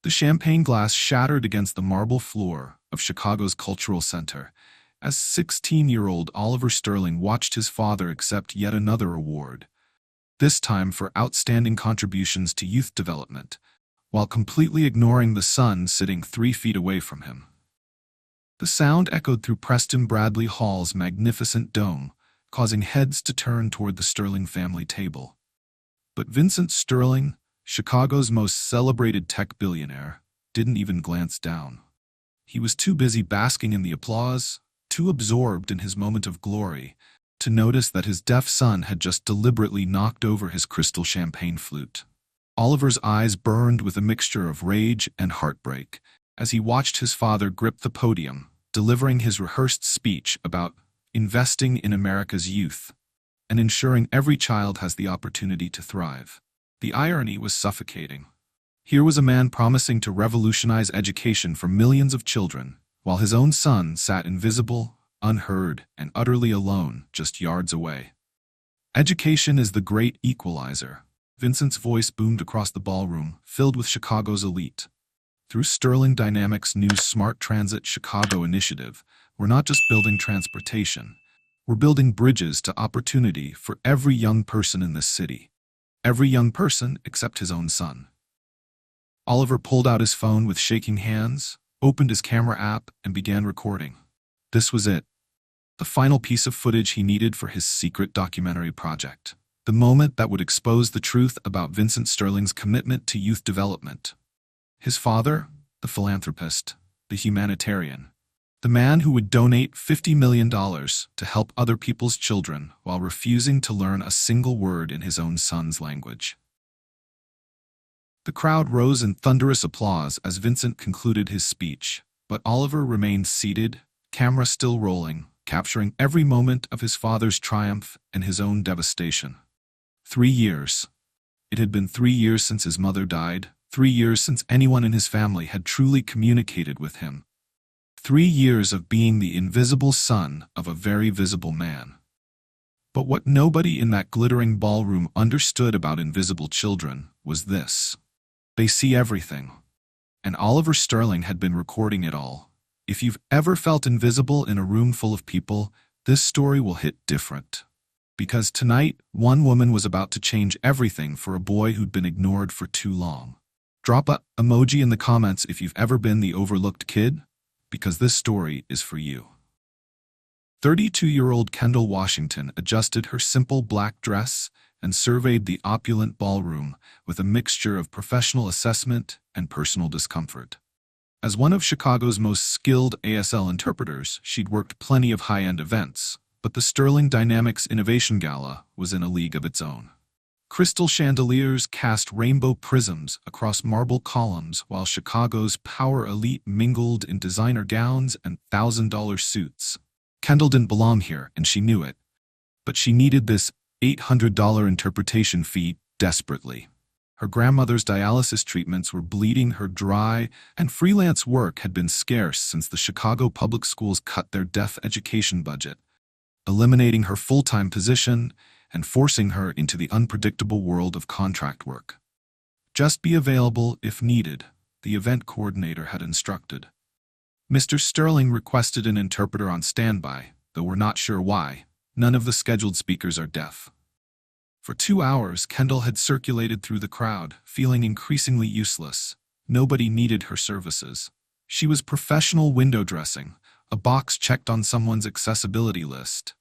The champagne glass shattered against the marble floor of Chicago's Cultural Center as 16-year-old Oliver Sterling watched his father accept yet another award, this time for outstanding contributions to youth development, while completely ignoring the son sitting 3 feet away from him. The sound echoed through Preston Bradley Hall's magnificent dome, causing heads to turn toward the Sterling family table. But Vincent Sterling, Chicago's most celebrated tech billionaire, didn't even glance down. He was too busy basking in the applause, too absorbed in his moment of glory, to notice that his deaf son had just deliberately knocked over his crystal champagne flute. Oliver's eyes burned with a mixture of rage and heartbreak as he watched his father grip the podium, delivering his rehearsed speech about investing in America's youth and ensuring every child has the opportunity to thrive. The irony was suffocating. Here was a man promising to revolutionize education for millions of children, while his own son sat invisible, unheard, and utterly alone just yards away. Education is the great equalizer. Vincent's voice boomed across the ballroom, filled with Chicago's elite. Through Sterling Dynamics' new Smart Transit Chicago initiative, we're not just building transportation. We're building bridges to opportunity for every young person in this city. Every young person except his own son. Oliver pulled out his phone with shaking hands, opened his camera app, and began recording. This was it. The final piece of footage he needed for his secret documentary project. The moment that would expose the truth about Vincent Sterling's commitment to youth development. His father, the philanthropist, the humanitarian, the man who would donate $50 million to help other people's children while refusing to learn a single word in his own son's language. The crowd rose in thunderous applause as Vincent concluded his speech, but Oliver remained seated, camera still rolling, capturing every moment of his father's triumph and his own devastation. 3 years. It had been 3 years since his mother died, 3 years since anyone in his family had truly communicated with him. 3 years of being the invisible son of a very visible man. But what nobody in that glittering ballroom understood about invisible children was this. They see everything. And Oliver Sterling had been recording it all. If you've ever felt invisible in a room full of people, this story will hit different. Because tonight, one woman was about to change everything for a boy who'd been ignored for too long. Drop a emoji in the comments if you've ever been the overlooked kid, because this story is for you. 32-year-old Kendall Washington adjusted her simple black dress and surveyed the opulent ballroom with a mixture of professional assessment and personal discomfort. As one of Chicago's most skilled ASL interpreters, she'd worked plenty of high-end events, but the Sterling Dynamics Innovation Gala was in a league of its own. Crystal chandeliers cast rainbow prisms across marble columns while Chicago's power elite mingled in designer gowns and $1,000 suits. Kendall didn't belong here, and she knew it. But she needed this $800 interpretation fee desperately. Her grandmother's dialysis treatments were bleeding her dry, and freelance work had been scarce since the Chicago public schools cut their deaf education budget, eliminating her full-time position and forcing her into the unpredictable world of contract work. Just be available if needed, the event coordinator had instructed. Mr. Sterling requested an interpreter on standby, though we're not sure why. None of the scheduled speakers are deaf. For 2 hours, Kendall had circulated through the crowd, feeling increasingly useless. Nobody needed her services. She was professional window dressing, a box checked on someone's accessibility list.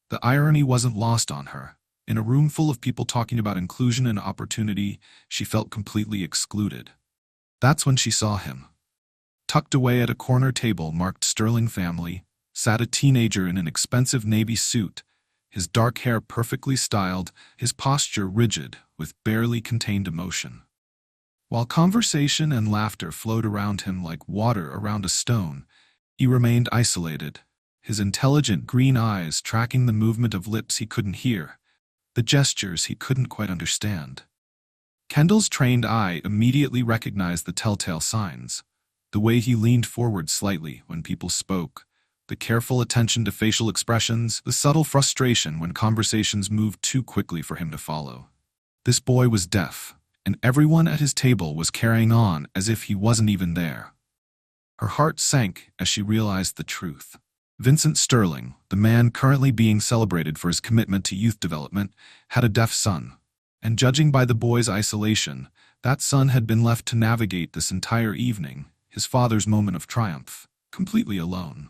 The irony wasn't lost on her. In a room full of people talking about inclusion and opportunity, she felt completely excluded. That's when she saw him. Tucked away at a corner table marked Sterling Family, sat a teenager in an expensive navy suit, his dark hair perfectly styled, his posture rigid, with barely contained emotion. While conversation and laughter flowed around him like water around a stone, he remained isolated, his intelligent green eyes tracking the movement of lips he couldn't hear, the gestures he couldn't quite understand. Kendall's trained eye immediately recognized the telltale signs, the way he leaned forward slightly when people spoke, the careful attention to facial expressions, the subtle frustration when conversations moved too quickly for him to follow. This boy was deaf, and everyone at his table was carrying on as if he wasn't even there. Her heart sank as she realized the truth. Vincent Sterling, the man currently being celebrated for his commitment to youth development, had a deaf son, and judging by the boy's isolation, that son had been left to navigate this entire evening, his father's moment of triumph, completely alone.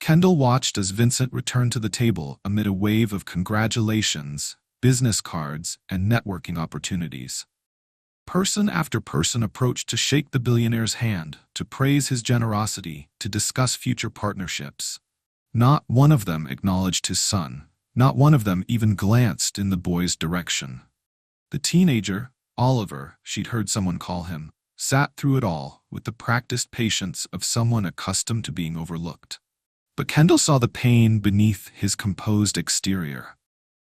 Kendall watched as Vincent returned to the table amid a wave of congratulations, business cards, and networking opportunities. Person after person approached to shake the billionaire's hand, to praise his generosity, to discuss future partnerships. Not one of them acknowledged his son. Not one of them even glanced in the boy's direction. The teenager, Oliver, she'd heard someone call him, sat through it all with the practiced patience of someone accustomed to being overlooked. But Kendall saw the pain beneath his composed exterior.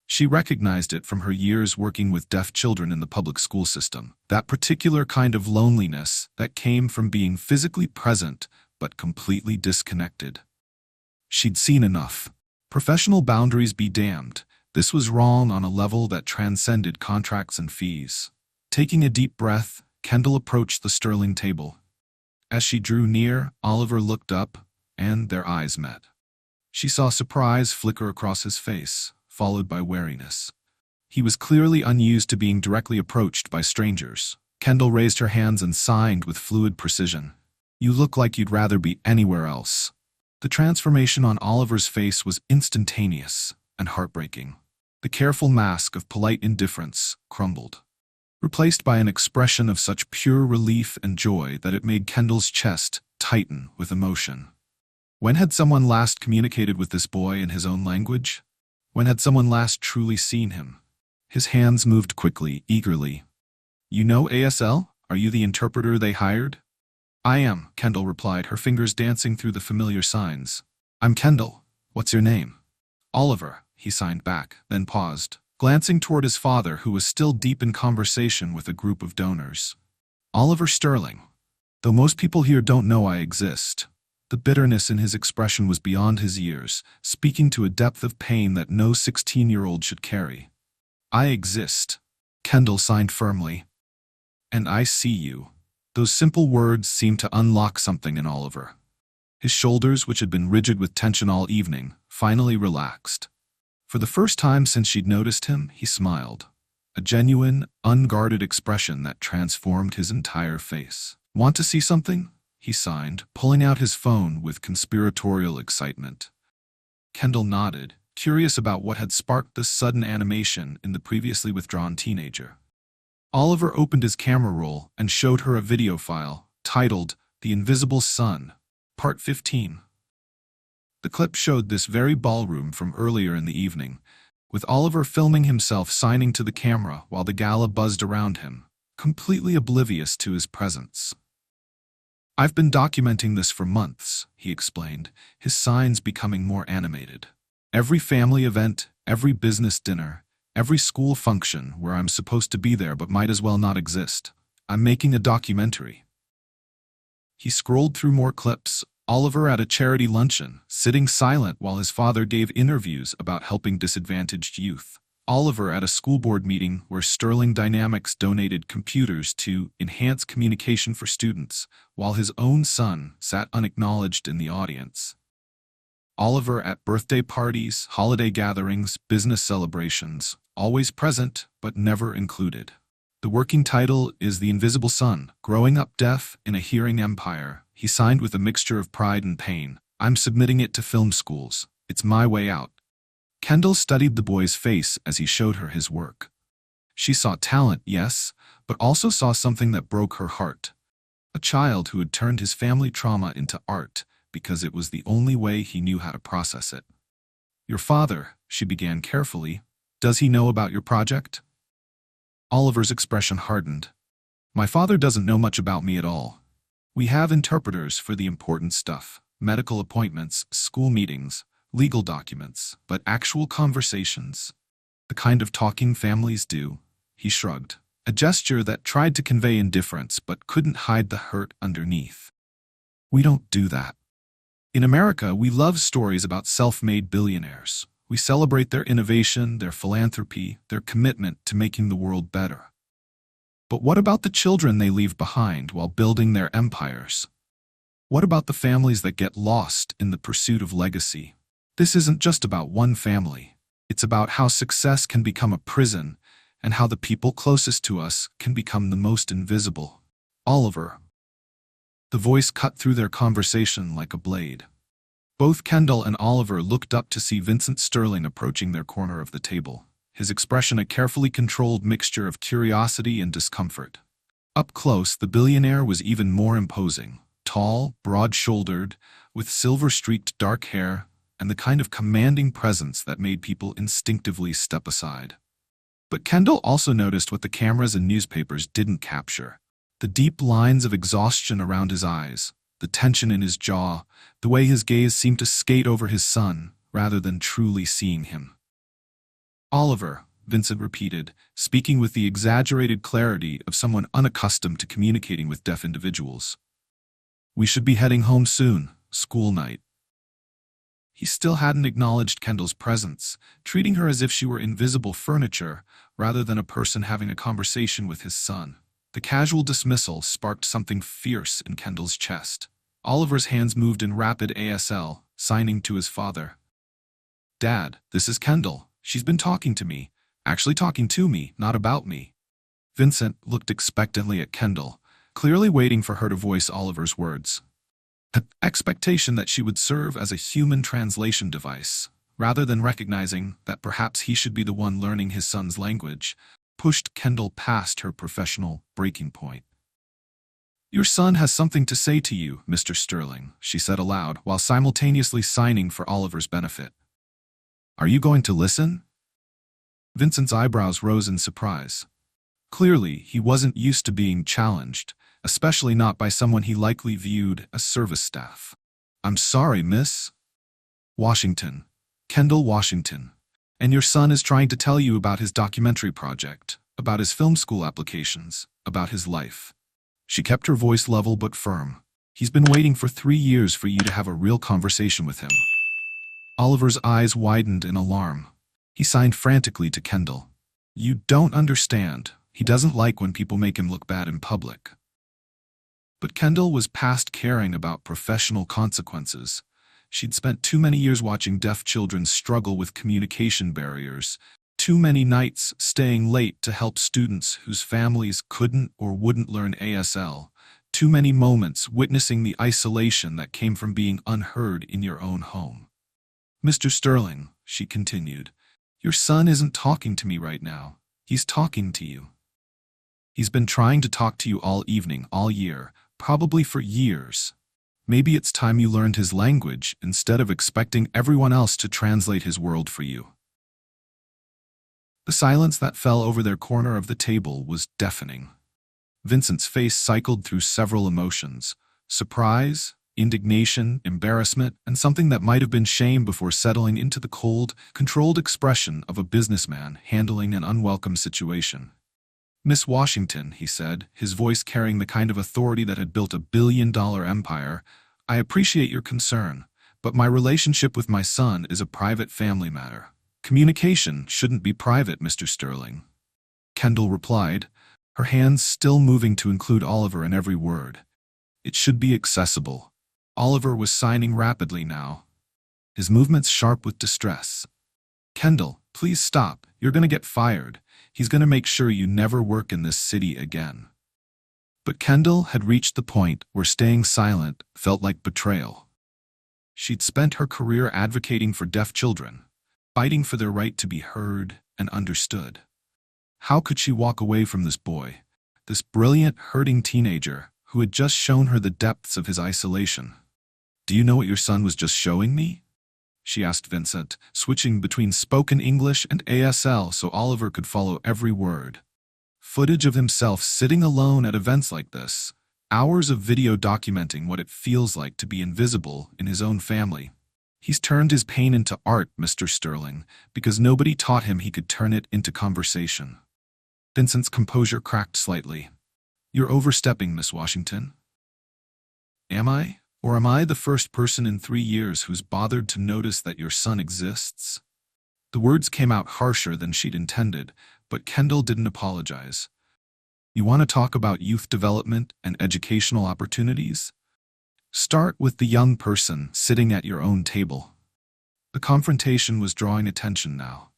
She recognized it from her years working with deaf children in the public school system, that particular kind of loneliness that came from being physically present but completely disconnected. She'd seen enough. Professional boundaries be damned, this was wrong on a level that transcended contracts and fees. Taking a deep breath, Kendall approached the Sterling table. As she drew near, Oliver looked up, and their eyes met. She saw surprise flicker across his face, followed by wariness. He was clearly unused to being directly approached by strangers. Kendall raised her hands and signed with fluid precision. "You look like you'd rather be anywhere else." The transformation on Oliver's face was instantaneous and heartbreaking. The careful mask of polite indifference crumbled, replaced by an expression of such pure relief and joy that it made Kendall's chest tighten with emotion. When had someone last communicated with this boy in his own language? When had someone last truly seen him? His hands moved quickly, eagerly. "You know ASL? Are you the interpreter they hired?" "I am," Kendall replied, her fingers dancing through the familiar signs. "I'm Kendall. What's your name?" "Oliver," he signed back, then paused, glancing toward his father who was still deep in conversation with a group of donors. "Oliver Sterling. Though most people here don't know I exist." The bitterness in his expression was beyond his years, speaking to a depth of pain that no 16-year-old should carry. "I exist," Kendall signed firmly. "And I see you." Those simple words seemed to unlock something in Oliver. His shoulders, which had been rigid with tension all evening, finally relaxed. For the first time since she'd noticed him, he smiled. A genuine, unguarded expression that transformed his entire face. "Want to see something?" he signed, pulling out his phone with conspiratorial excitement. Kendall nodded, curious about what had sparked this sudden animation in the previously withdrawn teenager. Oliver opened his camera roll and showed her a video file, titled The Invisible Sun, Part 15. The clip showed this very ballroom from earlier in the evening, with Oliver filming himself signing to the camera while the gala buzzed around him, completely oblivious to his presence. "I've been documenting this for months," he explained, his signs becoming more animated. "Every family event, every business dinner, every school function where I'm supposed to be there but might as well not exist. I'm making a documentary." He scrolled through more clips. Oliver at a charity luncheon, sitting silent while his father gave interviews about helping disadvantaged youth. Oliver at a school board meeting where Sterling Dynamics donated computers to enhance communication for students, while his own son sat unacknowledged in the audience. Oliver at birthday parties, holiday gatherings, business celebrations, always present but never included. The working title is The Invisible Sun, Growing Up Deaf in a Hearing Empire. He signed with a mixture of pride and pain. "I'm submitting it to film schools. It's my way out." Kendall studied the boy's face as he showed her his work. She saw talent, yes, but also saw something that broke her heart. A child who had turned his family trauma into art because it was the only way he knew how to process it. "Your father," she began carefully, "does he know about your project?" Oliver's expression hardened. "My father doesn't know much about me at all. We have interpreters for the important stuff, medical appointments, school meetings, legal documents, but actual conversations, the kind of talking families do," he shrugged, a gesture that tried to convey indifference but couldn't hide the hurt underneath. "We don't do that. In America, we love stories about self-made billionaires. We celebrate their innovation, their philanthropy, their commitment to making the world better. But what about the children they leave behind while building their empires? What about the families that get lost in the pursuit of legacy? This isn't just about one family. It's about how success can become a prison and how the people closest to us can become the most invisible. Oliver. The voice cut through their conversation like a blade. Both Kendall and Oliver looked up to see Vincent Sterling approaching their corner of the table, his expression a carefully controlled mixture of curiosity and discomfort. Up close, the billionaire was even more imposing, tall, broad-shouldered, with silver-streaked dark hair and the kind of commanding presence that made people instinctively step aside. But Kendall also noticed what the cameras and newspapers didn't capture: the deep lines of exhaustion around his eyes, the tension in his jaw, the way his gaze seemed to skate over his son rather than truly seeing him. "Oliver," Vincent repeated, speaking with the exaggerated clarity of someone unaccustomed to communicating with deaf individuals. "We should be heading home soon, school night." He still hadn't acknowledged Kendall's presence, treating her as if she were invisible furniture rather than a person having a conversation with his son. The casual dismissal sparked something fierce in Kendall's chest. Oliver's hands moved in rapid ASL, signing to his father. "Dad, this is Kendall. She's been talking to me. Actually talking to me, not about me." Vincent looked expectantly at Kendall, clearly waiting for her to voice Oliver's words. An expectation that she would serve as a human translation device, rather than recognizing that perhaps he should be the one learning his son's language, pushed Kendall past her professional breaking point. "Your son has something to say to you, Mr. Sterling," she said aloud, while simultaneously signing for Oliver's benefit. "Are you going to listen?" Vincent's eyebrows rose in surprise. Clearly, he wasn't used to being challenged, especially not by someone he likely viewed as service staff. "I'm sorry, Miss Washington. Kendall Washington. And your son is trying to tell you about his documentary project, about his film school applications, about his life." She kept her voice level but firm. "He's been waiting for 3 years for you to have a real conversation with him." Oliver's eyes widened in alarm. He signed frantically to Kendall. "You don't understand. He doesn't like when people make him look bad in public." But Kendall was past caring about professional consequences. She'd spent too many years watching deaf children struggle with communication barriers, too many nights staying late to help students whose families couldn't or wouldn't learn ASL, too many moments witnessing the isolation that came from being unheard in your own home. "Mr. Sterling," she continued, "your son isn't talking to me right now. He's talking to you. He's been trying to talk to you all evening, all year, probably for years. Maybe it's time you learned his language instead of expecting everyone else to translate his world for you." The silence that fell over their corner of the table was deafening. Vincent's face cycled through several emotions: surprise, indignation, embarrassment, and something that might have been shame before settling into the cold, controlled expression of a businessman handling an unwelcome situation. "Miss Washington," he said, his voice carrying the kind of authority that had built a billion-dollar empire, "I appreciate your concern, but my relationship with my son is a private family matter. Communication shouldn't be private, Mr. Sterling." Kendall replied, her hands still moving to include Oliver in every word. "It should be accessible." Oliver was signing rapidly now, his movements sharp with distress. "Kendall, please stop. You're going to get fired. He's going to make sure you never work in this city again." But Kendall had reached the point where staying silent felt like betrayal. She'd spent her career advocating for deaf children, fighting for their right to be heard and understood. How could she walk away from this boy, this brilliant, hurting teenager who had just shown her the depths of his isolation? "Do you know what your son was just showing me?" she asked Vincent, switching between spoken English and ASL so Oliver could follow every word. Footage of himself sitting alone at events like this, hours of video documenting what it feels like to be invisible in his own family. "He's turned his pain into art, Mr. Sterling, because nobody taught him he could turn it into conversation." Vincent's composure cracked slightly. "You're overstepping, Miss Washington." "Am I? Or am I the first person in 3 years who's bothered to notice that your son exists?" The words came out harsher than she'd intended, but Kendall didn't apologize. You want to talk about youth development and educational opportunities? Start with the young person sitting at your own table. The confrontation was drawing attention now.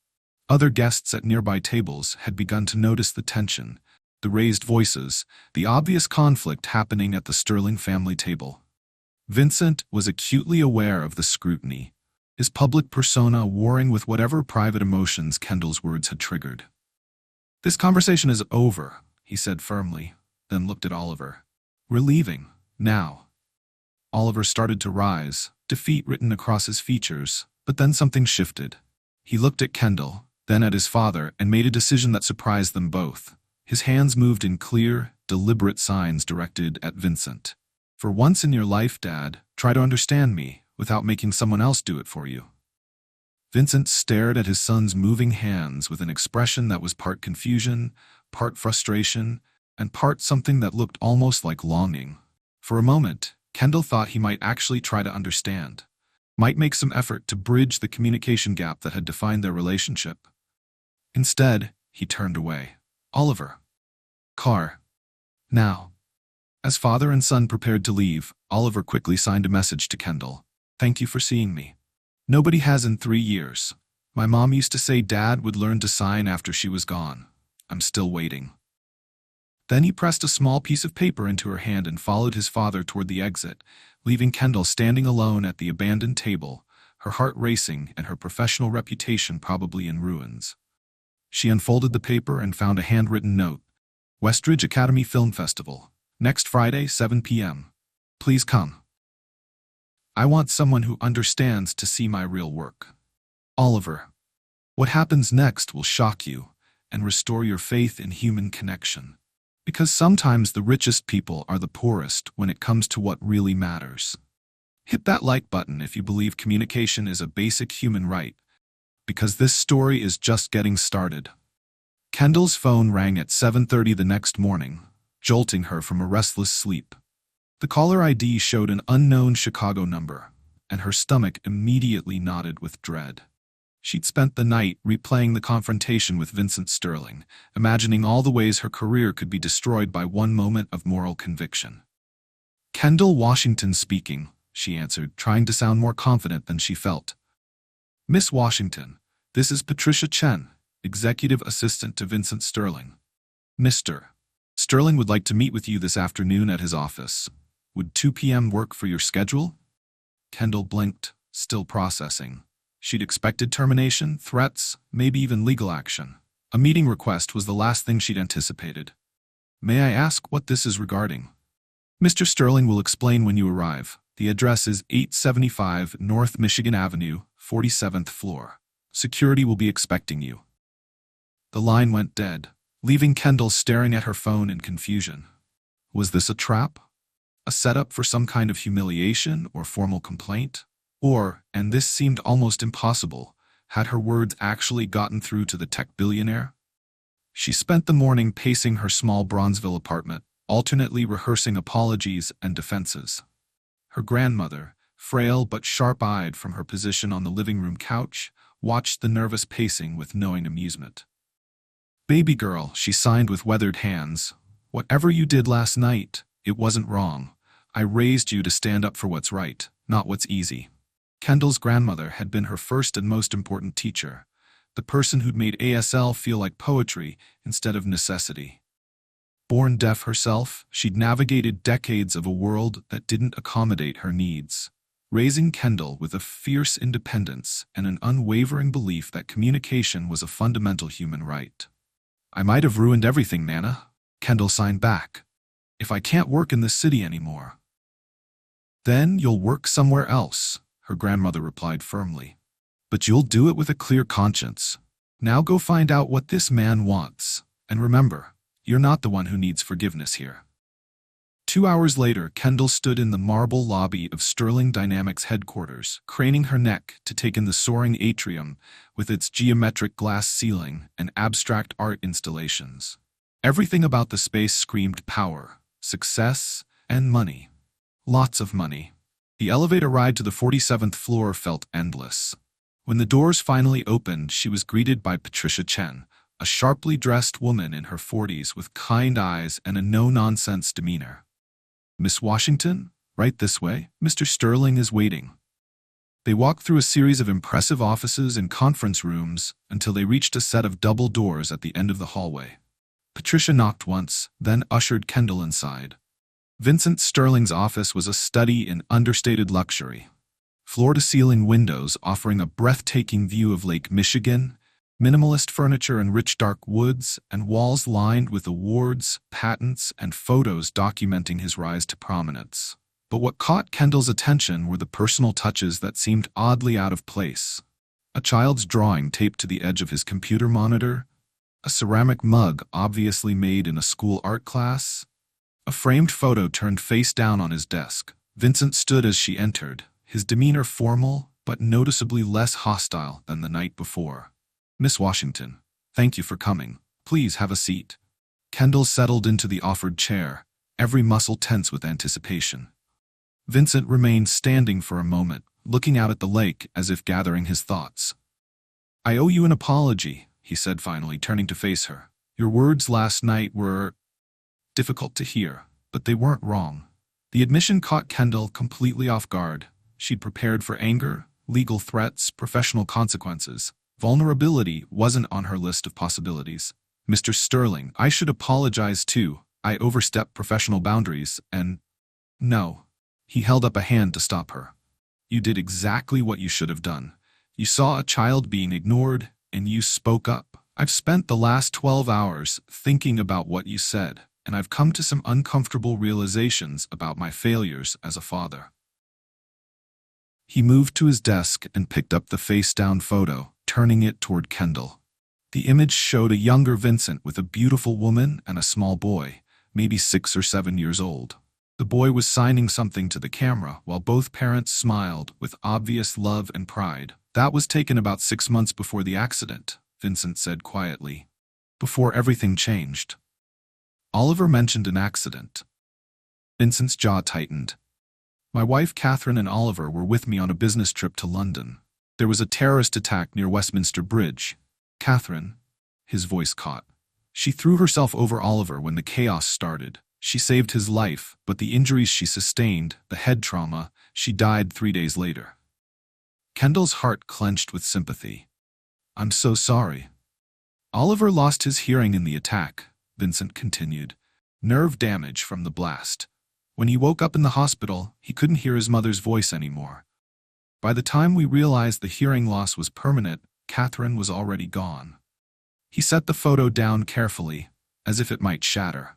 Other guests at nearby tables had begun to notice the tension, the raised voices, the obvious conflict happening at the Sterling family table. Vincent was acutely aware of the scrutiny, his public persona warring with whatever private emotions Kendall's words had triggered. "This conversation is over," he said firmly, then looked at Oliver. "We're leaving, now." Oliver started to rise, defeat written across his features, but then something shifted. He looked at Kendall, then at his father, and made a decision that surprised them both. His hands moved in clear, deliberate signs directed at Vincent. "For once in your life, Dad, try to understand me without making someone else do it for you." Vincent stared at his son's moving hands with an expression that was part confusion, part frustration, and part something that looked almost like longing. For a moment, Kendall thought he might actually try to understand, might make some effort to bridge the communication gap that had defined their relationship. Instead, he turned away. "Oliver. Car. Now." As father and son prepared to leave, Oliver quickly signed a message to Kendall. "Thank you for seeing me. Nobody has in 3 years. My mom used to say Dad would learn to sign after she was gone. I'm still waiting." Then he pressed a small piece of paper into her hand and followed his father toward the exit, leaving Kendall standing alone at the abandoned table, her heart racing and her professional reputation probably in ruins. She unfolded the paper and found a handwritten note. "Westridge Academy Film Festival. Next Friday, 7 p.m. Please come. I want someone who understands to see my real work. Oliver." What happens next will shock you and restore your faith in human connection. Because sometimes the richest people are the poorest when it comes to what really matters. Hit that like button if you believe communication is a basic human right, because this story is just getting started. Kendall's phone rang at 7:30 the next morning, jolting her from a restless sleep. The caller ID showed an unknown Chicago number, and her stomach immediately knotted with dread. She'd spent the night replaying the confrontation with Vincent Sterling, imagining all the ways her career could be destroyed by one moment of moral conviction. "Kendall Washington speaking," she answered, trying to sound more confident than she felt. "Miss Washington, this is Patricia Chen, executive assistant to Vincent Sterling. Mr. Sterling would like to meet with you this afternoon at his office. Would 2 p.m. work for your schedule?" Kendall blinked, still processing. She'd expected termination, threats, maybe even legal action. A meeting request was the last thing she'd anticipated. "May I ask what this is regarding?" "Mr. Sterling will explain when you arrive. The address is 875 North Michigan Avenue, 47th floor. Security will be expecting you." The line went dead, leaving Kendall staring at her phone in confusion. Was this a trap? A setup for some kind of humiliation or formal complaint? Or, and this seemed almost impossible, had her words actually gotten through to the tech billionaire? She spent the morning pacing her small Bronzeville apartment, alternately rehearsing apologies and defenses. Her grandmother, frail but sharp-eyed from her position on the living room couch, watched the nervous pacing with knowing amusement. "Baby girl," she signed with weathered hands, "whatever you did last night, it wasn't wrong. I raised you to stand up for what's right, not what's easy." Kendall's grandmother had been her first and most important teacher, the person who'd made ASL feel like poetry instead of necessity. Born deaf herself, she'd navigated decades of a world that didn't accommodate her needs, raising Kendall with a fierce independence and an unwavering belief that communication was a fundamental human right. "I might have ruined everything, Nana," Kendall signed back. "If I can't work in this city anymore." "Then you'll work somewhere else," her grandmother replied firmly. "But you'll do it with a clear conscience. Now go find out what this man wants, and remember, you're not the one who needs forgiveness here." 2 hours later, Kendall stood in the marble lobby of Sterling Dynamics headquarters, craning her neck to take in the soaring atrium with its geometric glass ceiling and abstract art installations. Everything about the space screamed power, success, and money. Lots of money. The elevator ride to the 47th floor felt endless. When the doors finally opened, she was greeted by Patricia Chen, a sharply dressed woman in her 40s with kind eyes and a no-nonsense demeanor. "Miss Washington, right this way. Mr. Sterling is waiting." They walked through a series of impressive offices and conference rooms until they reached a set of double doors at the end of the hallway. Patricia knocked once, then ushered Kendall inside. Vincent Sterling's office was a study in understated luxury. Floor-to-ceiling windows offering a breathtaking view of Lake Michigan, minimalist furniture and rich dark woods, and walls lined with awards, patents, and photos documenting his rise to prominence. But what caught Kendall's attention were the personal touches that seemed oddly out of place. A child's drawing taped to the edge of his computer monitor, a ceramic mug obviously made in a school art class, a framed photo turned face down on his desk. Vincent stood as she entered, his demeanor formal but noticeably less hostile than the night before. "Miss Washington, thank you for coming. Please have a seat." Kendall settled into the offered chair, every muscle tense with anticipation. Vincent remained standing for a moment, looking out at the lake as if gathering his thoughts. "I owe you an apology," he said finally, turning to face her. "Your words last night were difficult to hear, but they weren't wrong." The admission caught Kendall completely off guard. She'd prepared for anger, legal threats, professional consequences. Vulnerability wasn't on her list of possibilities. "Mr. Sterling, I should apologize too. I overstepped professional boundaries and—" "No." He held up a hand to stop her. "You did exactly what you should have done. You saw a child being ignored, and you spoke up. I've spent the last 12 hours thinking about what you said, and I've come to some uncomfortable realizations about my failures as a father." He moved to his desk and picked up the face-down photo, turning it toward Kendall. The image showed a younger Vincent with a beautiful woman and a small boy, maybe 6 or 7 years old. The boy was signing something to the camera while both parents smiled with obvious love and pride. "That was taken about 6 months before the accident," Vincent said quietly. "Before everything changed." Oliver mentioned an accident. Vincent's jaw tightened. "My wife Catherine and Oliver were with me on a business trip to London. There was a terrorist attack near Westminster Bridge. Catherine," his voice caught. "She threw herself over Oliver when the chaos started. She saved his life, but the injuries she sustained, the head trauma, she died 3 days later." Kendall's heart clenched with sympathy. "I'm so sorry." "Oliver lost his hearing in the attack," Vincent continued. "Nerve damage from the blast. When he woke up in the hospital, he couldn't hear his mother's voice anymore. By the time we realized the hearing loss was permanent, Catherine was already gone." He set the photo down carefully, as if it might shatter.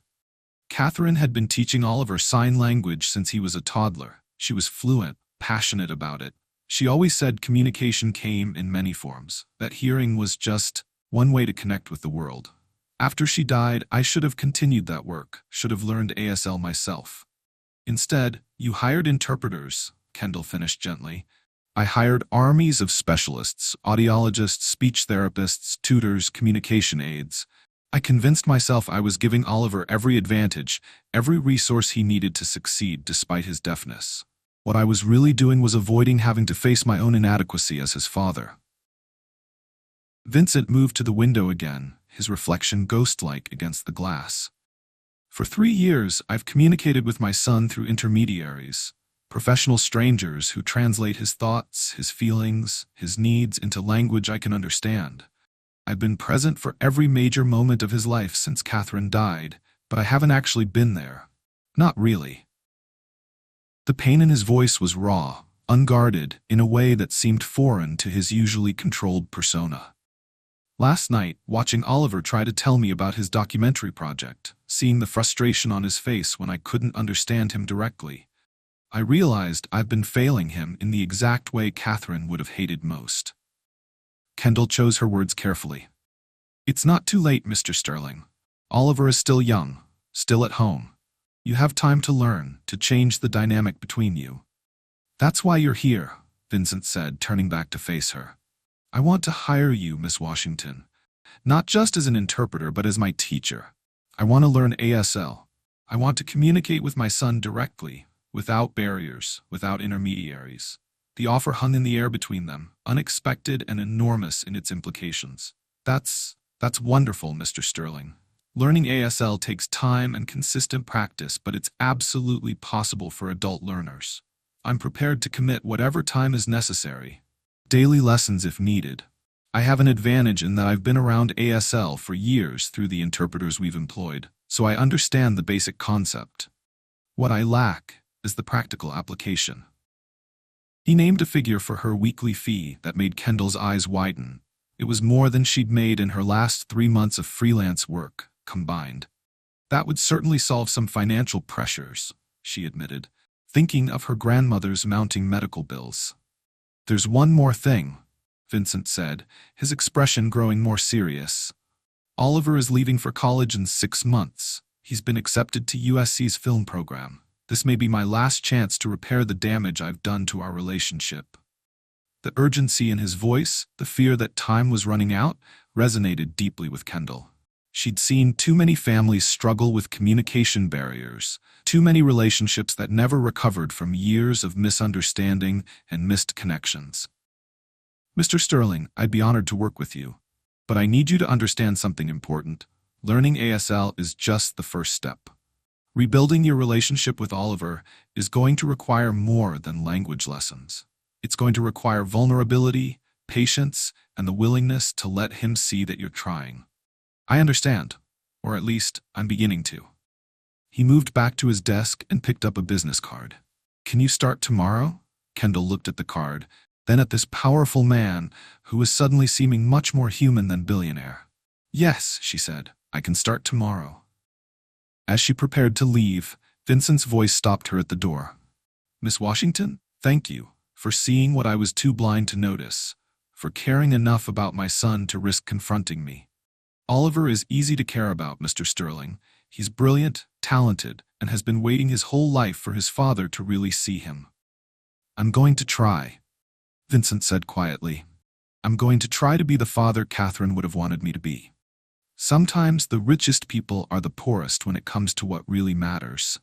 Catherine had been teaching Oliver sign language since he was a toddler. She was fluent, passionate about it. She always said communication came in many forms, that hearing was just one way to connect with the world. "After she died, I should have continued that work, should have learned ASL myself. Instead, you hired interpreters," Kendall finished gently. "I hired armies of specialists, audiologists, speech therapists, tutors, communication aides. I convinced myself I was giving Oliver every advantage, every resource he needed to succeed despite his deafness. What I was really doing was avoiding having to face my own inadequacy as his father." Vincent moved to the window again, his reflection ghost-like against the glass. "For 3 years, I've communicated with my son through intermediaries, professional strangers who translate his thoughts, his feelings, his needs into language I can understand. I've been present for every major moment of his life since Catherine died, but I haven't actually been there. Not really." The pain in his voice was raw, unguarded, in a way that seemed foreign to his usually controlled persona. "Last night, watching Oliver try to tell me about his documentary project, seeing the frustration on his face when I couldn't understand him directly, I realized I've been failing him in the exact way Catherine would have hated most." Kendall chose her words carefully. "It's not too late, Mr. Sterling. Oliver is still young, still at home. You have time to learn, to change the dynamic between you. That's why you're here," Vincent said, turning back to face her. "I want to hire you, Miss Washington. Not just as an interpreter, but as my teacher. I want to learn ASL. I want to communicate with my son directly, without barriers, without intermediaries." The offer hung in the air between them, unexpected and enormous in its implications. That's That's wonderful, Mr. Sterling. Learning ASL takes time and consistent practice, but it's absolutely possible for adult learners. I'm prepared to commit whatever time is necessary. Daily lessons if needed. I have an advantage in that I've been around ASL for years through the interpreters we've employed, so I understand the basic concept. What I lack is the practical application. He named a figure for her weekly fee that made Kendall's eyes widen. It was more than she'd made in her last 3 months of freelance work, combined. That would certainly solve some financial pressures, she admitted, thinking of her grandmother's mounting medical bills. There's one more thing, Vincent said, his expression growing more serious. Oliver is leaving for college in 6 months. He's been accepted to USC's film program. This may be my last chance to repair the damage I've done to our relationship. The urgency in his voice, the fear that time was running out, resonated deeply with Kendall. She'd seen too many families struggle with communication barriers, too many relationships that never recovered from years of misunderstanding and missed connections. Mr. Sterling, I'd be honored to work with you, but I need you to understand something important. Learning ASL is just the first step. Rebuilding your relationship with Oliver is going to require more than language lessons. It's going to require vulnerability, patience, and the willingness to let him see that you're trying. I understand, or at least I'm beginning to. He moved back to his desk and picked up a business card. Can you start tomorrow? Kendall looked at the card, then at this powerful man who was suddenly seeming much more human than Billionaire. Yes, she said, I can start tomorrow. As she prepared to leave, Vincent's voice stopped her at the door. Miss Washington, thank you for seeing what I was too blind to notice, for caring enough about my son to risk confronting me. Oliver is easy to care about, Mr. Sterling. He's brilliant, talented, and has been waiting his whole life for his father to really see him. I'm going to try, Vincent said quietly. I'm going to try to be the father Catherine would have wanted me to be. Sometimes the richest people are the poorest when it comes to what really matters.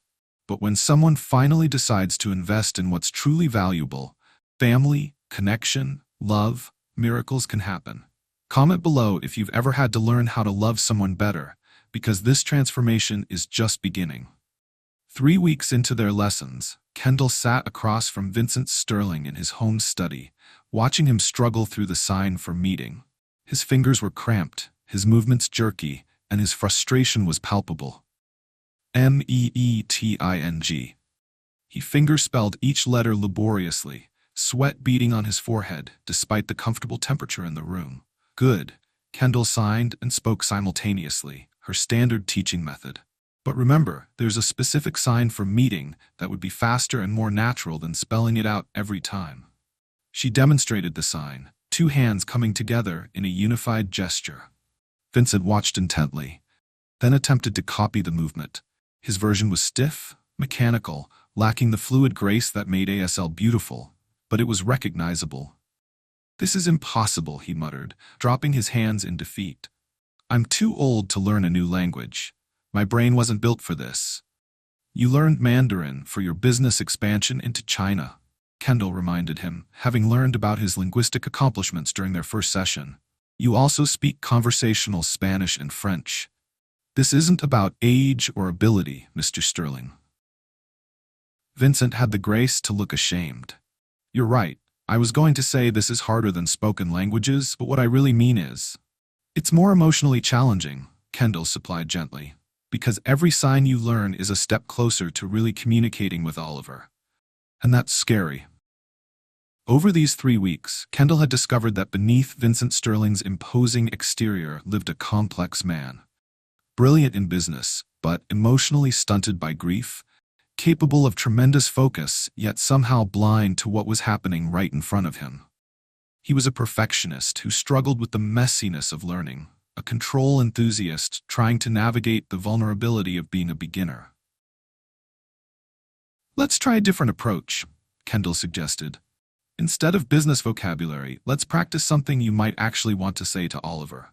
But when someone finally decides to invest in what's truly valuable, family, connection, love, miracles can happen. Comment below if you've ever had to learn how to love someone better, because this transformation is just beginning. 3 weeks into their lessons, Kendall sat across from Vincent Sterling in his home study, watching him struggle through the sign for meeting. His fingers were cramped, his movements jerky, and his frustration was palpable. MEETING. He finger-spelled each letter laboriously, sweat beading on his forehead, despite the comfortable temperature in the room. Good, Kendall signed and spoke simultaneously, her standard teaching method. But remember, there's a specific sign for meeting that would be faster and more natural than spelling it out every time. She demonstrated the sign, 2 hands coming together in a unified gesture. Vincent watched intently, then attempted to copy the movement. His version was stiff, mechanical, lacking the fluid grace that made ASL beautiful, but it was recognizable. This is impossible, he muttered, dropping his hands in defeat. I'm too old to learn a new language. My brain wasn't built for this. You learned Mandarin for your business expansion into China, Kendall reminded him, having learned about his linguistic accomplishments during their first session. You also speak conversational Spanish and French. This isn't about age or ability, Mr. Sterling. Vincent had the grace to look ashamed. You're right. I was going to say this is harder than spoken languages, but what I really mean is, it's more emotionally challenging, Kendall supplied gently, because every sign you learn is a step closer to really communicating with Oliver. And that's scary. Over these 3 weeks, Kendall had discovered that beneath Vincent Sterling's imposing exterior lived a complex man. Brilliant in business, but emotionally stunted by grief, capable of tremendous focus, yet somehow blind to what was happening right in front of him. He was a perfectionist who struggled with the messiness of learning, a control enthusiast trying to navigate the vulnerability of being a beginner. Let's try a different approach, Kendall suggested. Instead of business vocabulary, let's practice something you might actually want to say to Oliver.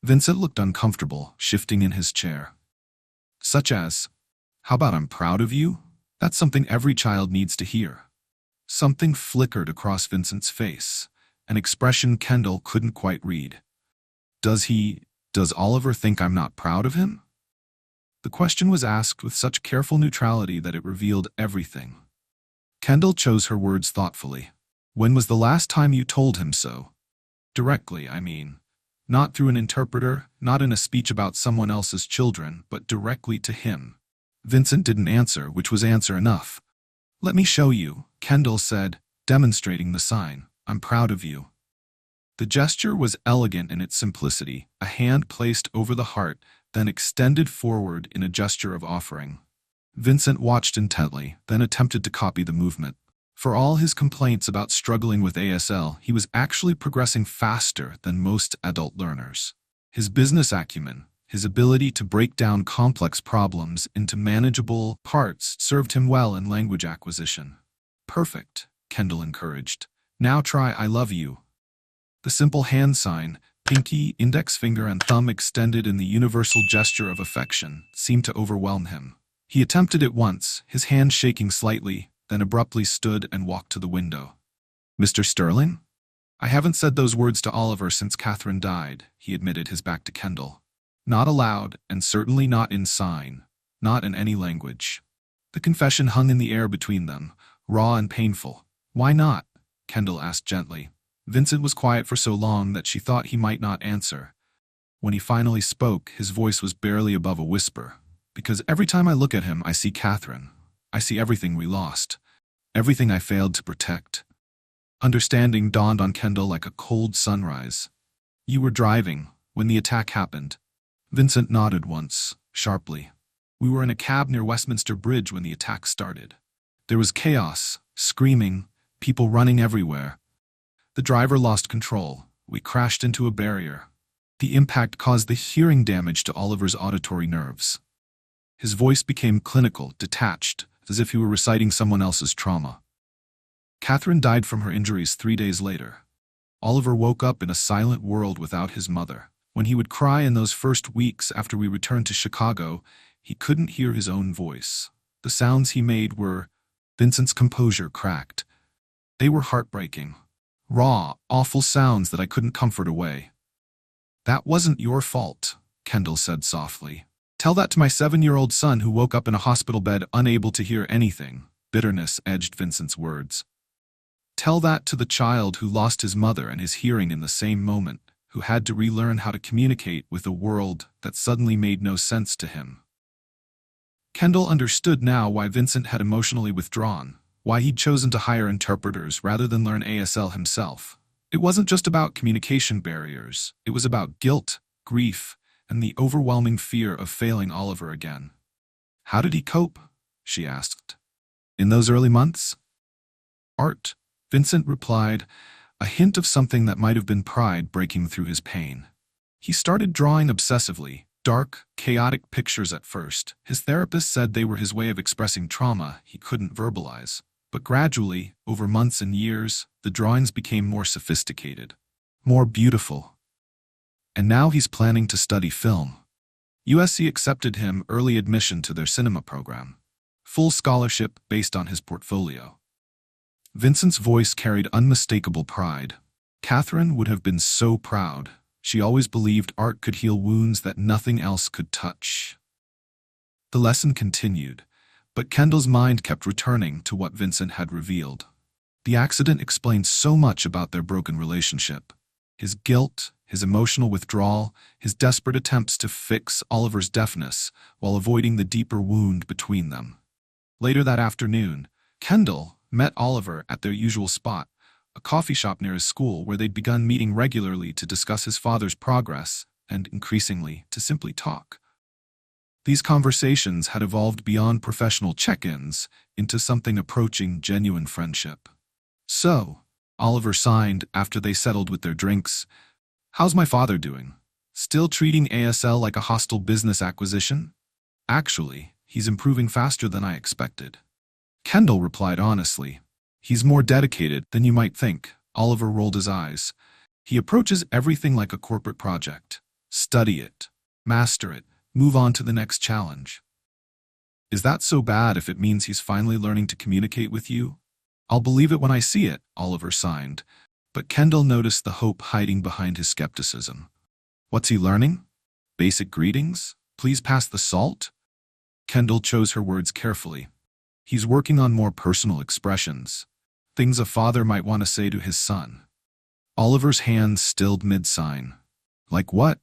Vincent looked uncomfortable, shifting in his chair. Such as, how about I'm proud of you? That's something every child needs to hear. Something flickered across Vincent's face, an expression Kendall couldn't quite read. Does he Does Oliver think I'm not proud of him? The question was asked with such careful neutrality that it revealed everything. Kendall chose her words thoughtfully. When was the last time you told him so? Directly, I mean. Not through an interpreter, not in a speech about someone else's children, but directly to him. Vincent didn't answer, which was answer enough. Let me show you, Kendall said, demonstrating the sign. I'm proud of you. The gesture was elegant in its simplicity, a hand placed over the heart, then extended forward in a gesture of offering. Vincent watched intently, then attempted to copy the movement. For all his complaints about struggling with ASL, he was actually progressing faster than most adult learners. His business acumen, his ability to break down complex problems into manageable parts served him well in language acquisition. Perfect, Kendall encouraged. Now try I love you. The simple hand sign, pinky, index finger, and thumb extended in the universal gesture of affection, seemed to overwhelm him. He attempted it once, his hand shaking slightly, then abruptly stood and walked to the window. Mr. Sterling? I haven't said those words to Oliver since Catherine died, he admitted, his back to Kendall. Not aloud, and certainly not in sign, not in any language. The confession hung in the air between them, raw and painful. Why not? Kendall asked gently. Vincent was quiet for so long that she thought he might not answer. When he finally spoke, his voice was barely above a whisper. Because every time I look at him, I see Catherine. I see everything we lost. Everything I failed to protect. Understanding dawned on Kendall like a cold sunrise. You were driving when the attack happened. Vincent nodded once, sharply. We were in a cab near Westminster Bridge when the attack started. There was chaos, screaming, people running everywhere. The driver lost control. We crashed into a barrier. The impact caused the hearing damage to Oliver's auditory nerves. His voice became clinical, detached, as if he were reciting someone else's trauma. Catherine died from her injuries 3 days later. Oliver woke up in a silent world without his mother. When he would cry in those first weeks after we returned to Chicago, he couldn't hear his own voice. The sounds he made were... Vincent's composure cracked. They were heartbreaking. Raw, awful sounds that I couldn't comfort away. That wasn't your fault, Kendall said softly. Tell that to my 7-year-old son who woke up in a hospital bed unable to hear anything. Bitterness edged Vincent's words. Tell that to the child who lost his mother and his hearing in the same moment, who had to relearn how to communicate with a world that suddenly made no sense to him. Kendall understood now why Vincent had emotionally withdrawn, why he'd chosen to hire interpreters rather than learn ASL himself. It wasn't just about communication barriers, it was about guilt, grief, and the overwhelming fear of failing Oliver again. How did he cope? She asked. In those early months? Art, Vincent replied, a hint of something that might have been pride breaking through his pain. He started drawing obsessively, dark, chaotic pictures at first. His therapist said they were his way of expressing trauma he couldn't verbalize. But gradually, over months and years, the drawings became more sophisticated, more beautiful. And now he's planning to study film. USC accepted him early admission to their cinema program. Full scholarship based on his portfolio. Vincent's voice carried unmistakable pride. Catherine would have been so proud. She always believed art could heal wounds that nothing else could touch. The lesson continued, but Kendall's mind kept returning to what Vincent had revealed. The accident explained so much about their broken relationship. His guilt, his emotional withdrawal, his desperate attempts to fix Oliver's deafness while avoiding the deeper wound between them. Later that afternoon, Kendall met Oliver at their usual spot, a coffee shop near his school where they'd begun meeting regularly to discuss his father's progress and, increasingly, to simply talk. These conversations had evolved beyond professional check-ins into something approaching genuine friendship. So, Oliver signed after they settled with their drinks. How's my father doing? Still treating ASL like a hostile business acquisition? Actually, he's improving faster than I expected. Kendall replied honestly. He's more dedicated than you might think. Oliver rolled his eyes. He approaches everything like a corporate project. Study it. Master it. Move on to the next challenge. Is that so bad if it means he's finally learning to communicate with you? I'll believe it when I see it, Oliver signed. But Kendall noticed the hope hiding behind his skepticism. What's he learning? Basic greetings? Please pass the salt? Kendall chose her words carefully. He's working on more personal expressions. Things a father might want to say to his son. Oliver's hands stilled mid-sign. Like what?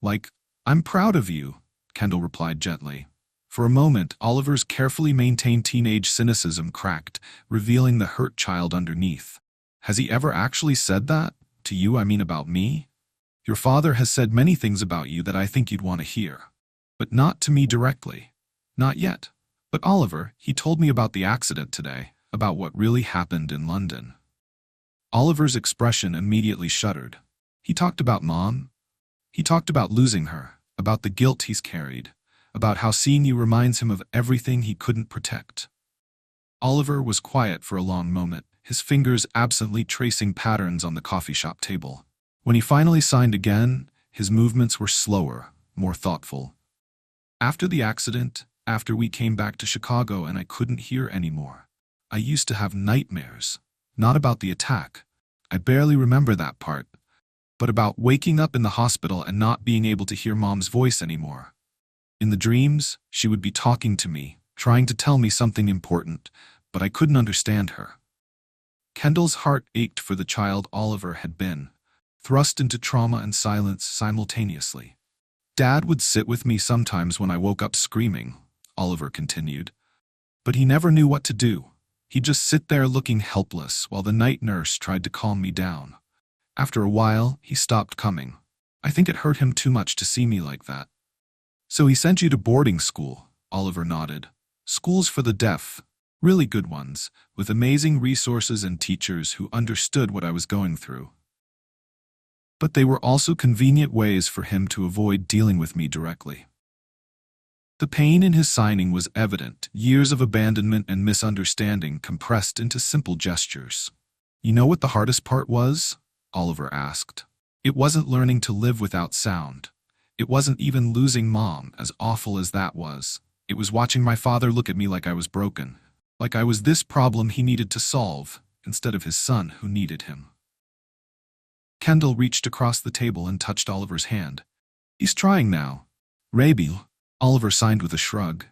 Like, I'm proud of you, Kendall replied gently. For a moment, Oliver's carefully maintained teenage cynicism cracked, revealing the hurt child underneath. Has he ever actually said that? To you, I mean about me? Your father has said many things about you that I think you'd want to hear. But not to me directly. Not yet. But Oliver, he told me about the accident today, about what really happened in London. Oliver's expression immediately shuddered. He talked about Mom. He talked about losing her, about the guilt he's carried, about how seeing you reminds him of everything he couldn't protect. Oliver was quiet for a long moment, his fingers absently tracing patterns on the coffee shop table. When he finally signed again, his movements were slower, more thoughtful. After the accident, after we came back to Chicago and I couldn't hear anymore, I used to have nightmares. Not about the attack. I barely remember that part. But about waking up in the hospital and not being able to hear Mom's voice anymore. In the dreams, she would be talking to me, trying to tell me something important, but I couldn't understand her. Kendall's heart ached for the child Oliver had been, thrust into trauma and silence simultaneously. Dad would sit with me sometimes when I woke up screaming, Oliver continued. But he never knew what to do. He'd just sit there looking helpless while the night nurse tried to calm me down. After a while, he stopped coming. I think it hurt him too much to see me like that. So he sent you to boarding school, Oliver nodded. Schools for the deaf, really good ones, with amazing resources and teachers who understood what I was going through. But they were also convenient ways for him to avoid dealing with me directly. The pain in his signing was evident, years of abandonment and misunderstanding compressed into simple gestures. You know what the hardest part was? Oliver asked. It wasn't learning to live without sound. It wasn't even losing Mom, as awful as that was. It was watching my father look at me like I was broken, like I was this problem he needed to solve, instead of his son who needed him. Kendall reached across the table and touched Oliver's hand. He's trying now. Rabil, Oliver signed with a shrug.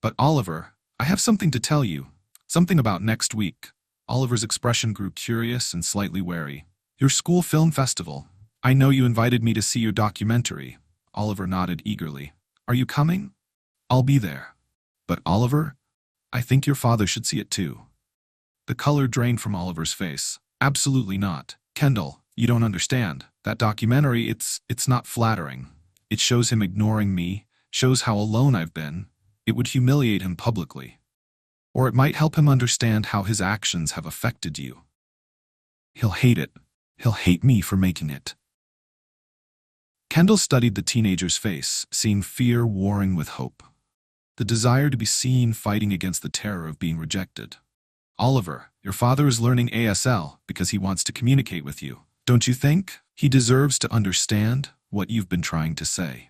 But Oliver, I have something to tell you. Something about next week. Oliver's expression grew curious and slightly wary. Your school film festival. I know you invited me to see your documentary. Oliver nodded eagerly. Are you coming? I'll be there. But Oliver, I think your father should see it too. The color drained from Oliver's face. Absolutely not. Kendall, you don't understand. That documentary, it's not flattering. It shows him ignoring me, shows how alone I've been. It would humiliate him publicly. Or it might help him understand how his actions have affected you. He'll hate it. He'll hate me for making it. Kendall studied the teenager's face, seeing fear warring with hope. The desire to be seen fighting against the terror of being rejected. Oliver, your father is learning ASL because he wants to communicate with you. Don't you think? He deserves to understand what you've been trying to say.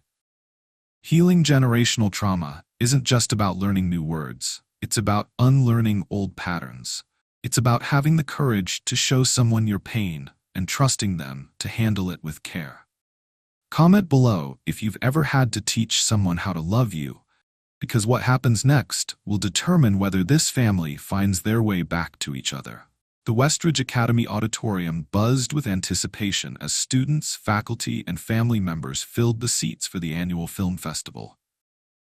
Healing generational trauma isn't just about learning new words. It's about unlearning old patterns. It's about having the courage to show someone your pain and trusting them to handle it with care. Comment below if you've ever had to teach someone how to love you, because what happens next will determine whether this family finds their way back to each other. The Westridge Academy auditorium buzzed with anticipation as students, faculty, and family members filled the seats for the annual film festival.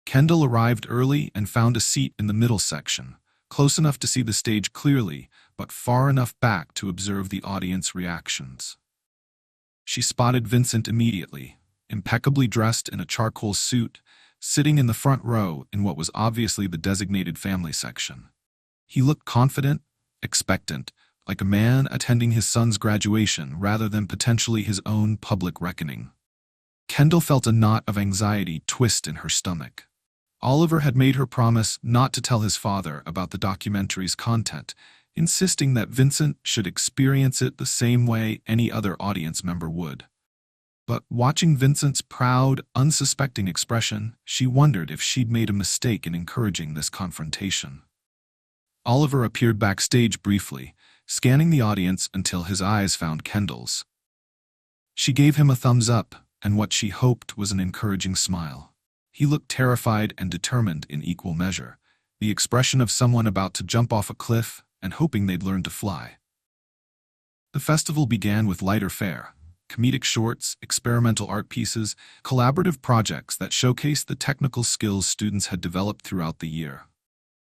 Kendall arrived early and found a seat in the middle section, close enough to see the stage clearly, but far enough back to observe the audience reactions. She spotted Vincent immediately, impeccably dressed in a charcoal suit, sitting in the front row in what was obviously the designated family section. He looked confident, expectant, like a man attending his son's graduation rather than potentially his own public reckoning. Kendall felt a knot of anxiety twist in her stomach. Oliver had made her promise not to tell his father about the documentary's content, insisting that Vincent should experience it the same way any other audience member would. But watching Vincent's proud, unsuspecting expression, she wondered if she'd made a mistake in encouraging this confrontation. Oliver appeared backstage briefly, scanning the audience until his eyes found Kendall's. She gave him a thumbs up, and what she hoped was an encouraging smile. He looked terrified and determined in equal measure, the expression of someone about to jump off a cliff and hoping they'd learn to fly. The festival began with lighter fare, comedic shorts, experimental art pieces, collaborative projects that showcased the technical skills students had developed throughout the year.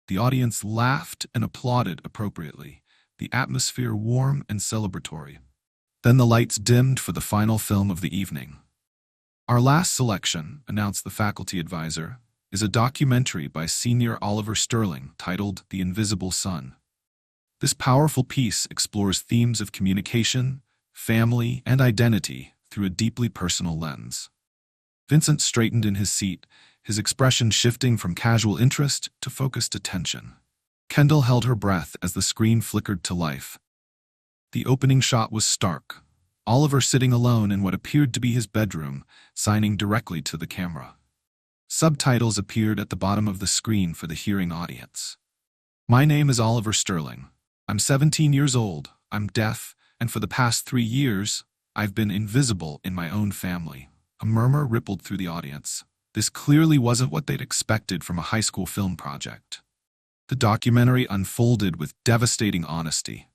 The audience laughed and applauded appropriately, the atmosphere warm and celebratory. Then the lights dimmed for the final film of the evening. "Our last selection," announced the faculty advisor, "is a documentary by Senior Oliver Sterling titled The Invisible Son. This powerful piece explores themes of communication, family, and identity through a deeply personal lens." Vincent straightened in his seat, his expression shifting from casual interest to focused attention. Kendall held her breath as the screen flickered to life. The opening shot was stark. Oliver sitting alone in what appeared to be his bedroom, signing directly to the camera. Subtitles appeared at the bottom of the screen for the hearing audience. "My name is Oliver Sterling. I'm 17 years old, I'm deaf, and for the past 3 years, I've been invisible in my own family." A murmur rippled through the audience. This clearly wasn't what they'd expected from a high school film project. The documentary unfolded with devastating honesty.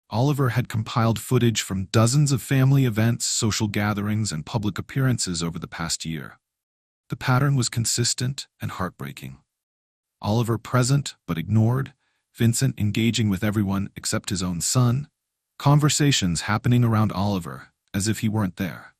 Oliver had compiled footage from dozens of family events, social gatherings, and public appearances over the past year. The pattern was consistent and heartbreaking. Oliver present but ignored, Vincent engaging with everyone except his own son, conversations happening around Oliver as if he weren't there.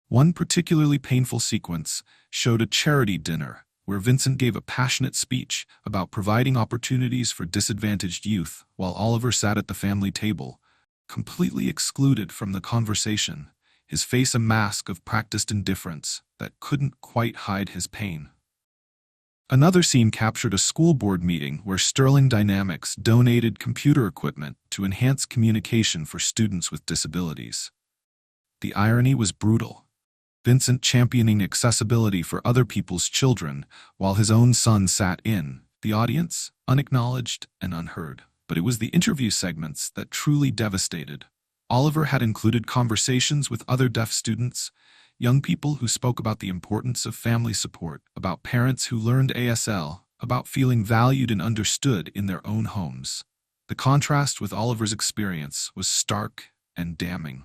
One particularly painful sequence showed a charity dinner where Vincent gave a passionate speech about providing opportunities for disadvantaged youth while Oliver sat at the family table, completely excluded from the conversation, his face a mask of practiced indifference that couldn't quite hide his pain. Another scene captured a school board meeting where Sterling Dynamics donated computer equipment to enhance communication for students with disabilities. The irony was brutal. Vincent championing accessibility for other people's children, while his own son sat in the audience, unacknowledged and unheard. But it was the interview segments that truly devastated. Oliver had included conversations with other deaf students, young people who spoke about the importance of family support, about parents who learned ASL, about feeling valued and understood in their own homes. The contrast with Oliver's experience was stark and damning.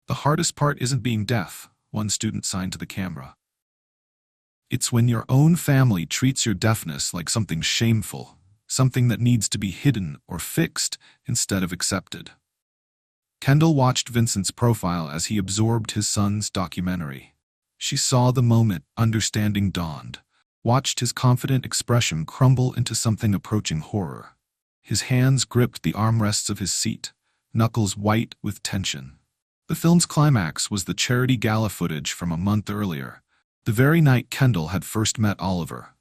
"The hardest part isn't being deaf," one student signed to the camera. "It's when your own family treats your deafness like something shameful, something that needs to be hidden or fixed instead of accepted." Kendall watched Vincent's profile as he absorbed his son's documentary. She saw the moment understanding dawned, watched his confident expression crumble into something approaching horror. His hands gripped the armrests of his seat, knuckles white with tension. The film's climax was the charity gala footage from a month earlier, the very night Kendall had first met Oliver.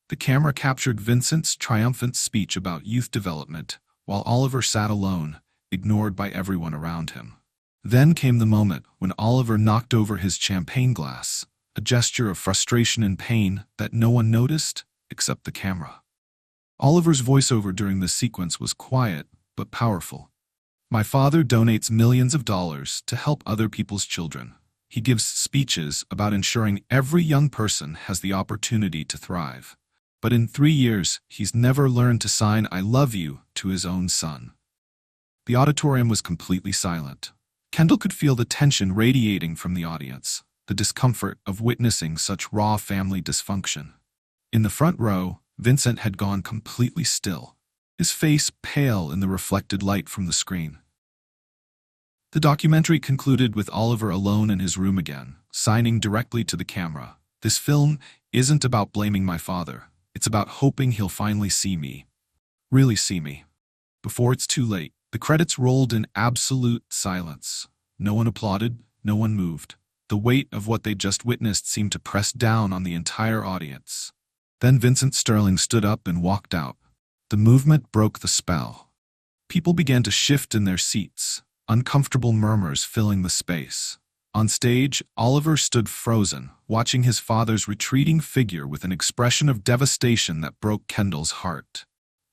The camera captured Vincent's triumphant speech about youth development, while Oliver sat alone, ignored by everyone around him. Then came the moment when Oliver knocked over his champagne glass, a gesture of frustration and pain that no one noticed except the camera. Oliver's voiceover during this sequence was quiet but powerful. "My father donates millions of dollars to help other people's children. He gives speeches about ensuring every young person has the opportunity to thrive. But in 3 years, he's never learned to sign 'I love you' to his own son." The auditorium was completely silent. Kendall could feel the tension radiating from the audience, the discomfort of witnessing such raw family dysfunction. In the front row, Vincent had gone completely still, his face pale in the reflected light from the screen. The documentary concluded with Oliver alone in his room again, signing directly to the camera. "This film isn't about blaming my father. It's about hoping he'll finally see me. Really see me. Before it's too late." The credits rolled in absolute silence. No one applauded, no one moved. The weight of what they just witnessed seemed to press down on the entire audience. Then Vincent Sterling stood up and walked out. The movement broke the spell. People began to shift in their seats, uncomfortable murmurs filling the space. On stage, Oliver stood frozen, watching his father's retreating figure with an expression of devastation that broke Kendall's heart.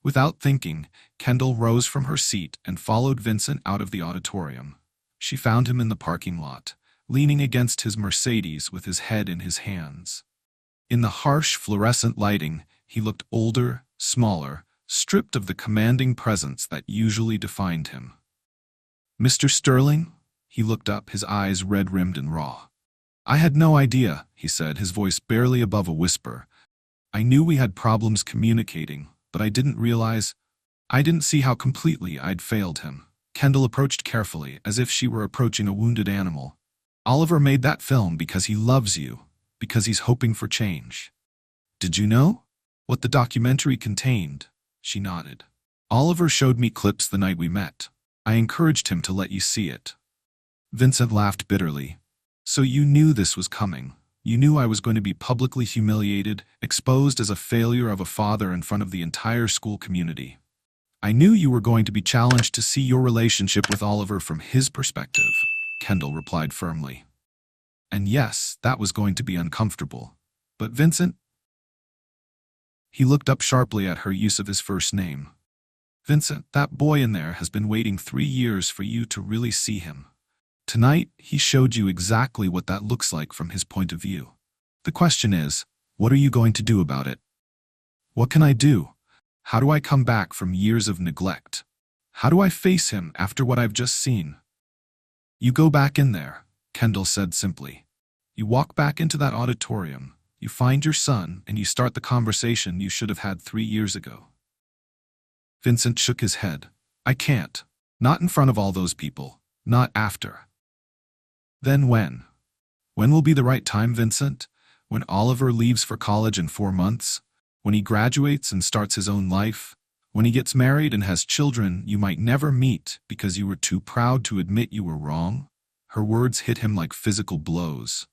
Without thinking, Kendall rose from her seat and followed Vincent out of the auditorium. She found him in the parking lot, leaning against his Mercedes with his head in his hands. In the harsh fluorescent lighting, he looked older, smaller, stripped of the commanding presence that usually defined him. "Mr. Sterling?" He looked up, his eyes red-rimmed and raw. "I had no idea," he said, his voice barely above a whisper. "I knew we had problems communicating, but I didn't see how completely I'd failed him." Kendall approached carefully, as if she were approaching a wounded animal. "Oliver made that film because he loves you, because he's hoping for change." "Did you know what the documentary contained?" She nodded. "Oliver showed me clips the night we met. I encouraged him to let you see it." Vincent laughed bitterly. "So you knew this was coming. You knew I was going to be publicly humiliated, exposed as a failure of a father in front of the entire school community. I knew you were going to be challenged to see your relationship with Oliver from his perspective," Kendall replied firmly. "And yes, that was going to be uncomfortable. But Vincent—" He looked up sharply at her use of his first name. "Vincent, that boy in there has been waiting 3 years for you to really see him. Tonight, he showed you exactly what that looks like from his point of view. The question is, what are you going to do about it? What can I do? How do I come back from years of neglect? How do I face him after what I've just seen?" "You go back in there," Kendall said simply. "You walk back into that auditorium, you find your son, and you start the conversation you should have had 3 years ago." Vincent shook his head. "I can't. Not in front of all those people. Not after." "Then when? When will be the right time, Vincent? When Oliver leaves for college in 4 months? When he graduates and starts his own life? When he gets married and has children you might never meet because you were too proud to admit you were wrong?" Her words hit him like physical blows.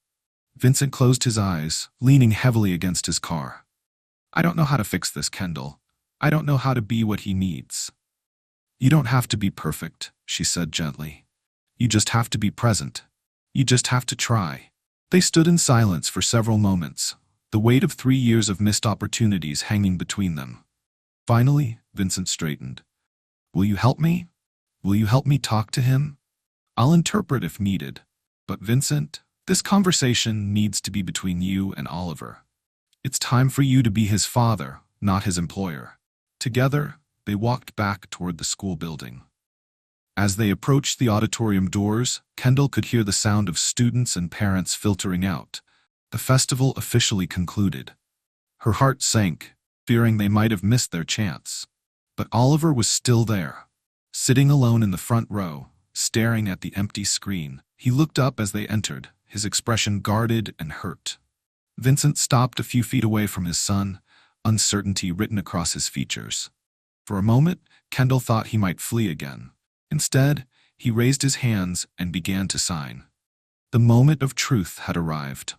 Vincent closed his eyes, leaning heavily against his car. "I don't know how to fix this, Kendall. I don't know how to be what he needs." "You don't have to be perfect," she said gently. "You just have to be present. You just have to try." They stood in silence for several moments, the weight of 3 years of missed opportunities hanging between them. Finally, Vincent straightened. "Will you help me? Will you help me talk to him? I'll interpret if needed. But Vincent, this conversation needs to be between you and Oliver. It's time for you to be his father, not his employer." Together, they walked back toward the school building. As they approached the auditorium doors, Kendall could hear the sound of students and parents filtering out. The festival officially concluded. Her heart sank, fearing they might have missed their chance. But Oliver was still there, sitting alone in the front row, staring at the empty screen. He looked up as they entered, his expression guarded and hurt. Vincent stopped a few feet away from his son, uncertainty written across his features. For a moment, Kendall thought he might flee again. Instead, he raised his hands and began to sign. The moment of truth had arrived.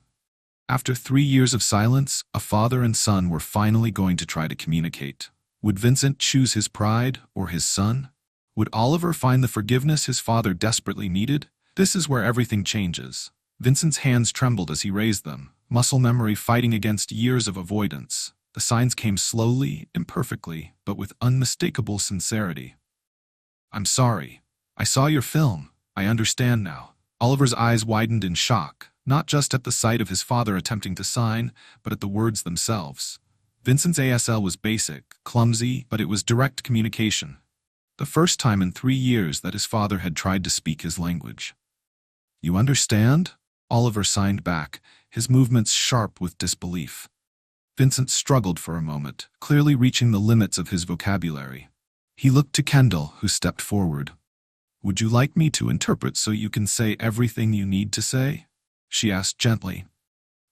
After 3 years of silence, a father and son were finally going to try to communicate. Would Vincent choose his pride or his son? Would Oliver find the forgiveness his father desperately needed? This is where everything changes. Vincent's hands trembled as he raised them, muscle memory fighting against years of avoidance. The signs came slowly, imperfectly, but with unmistakable sincerity. "I'm sorry. I saw your film. I understand now." Oliver's eyes widened in shock, not just at the sight of his father attempting to sign, but at the words themselves. Vincent's ASL was basic, clumsy, but it was direct communication. The first time in 3 years that his father had tried to speak his language. "You understand?" Oliver signed back, his movements sharp with disbelief. Vincent struggled for a moment, clearly reaching the limits of his vocabulary. He looked to Kendall, who stepped forward. "Would you like me to interpret so you can say everything you need to say?" she asked gently.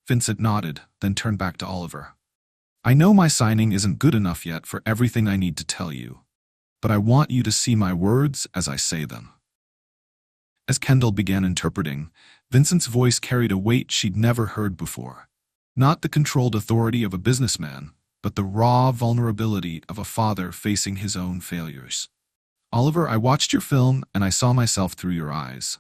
Vincent nodded, then turned back to Oliver. "I know my signing isn't good enough yet for everything I need to tell you, but I want you to see my words as I say them." As Kendall began interpreting, Vincent's voice carried a weight she'd never heard before. Not the controlled authority of a businessman, but the raw vulnerability of a father facing his own failures. "Oliver, I watched your film and I saw myself through your eyes.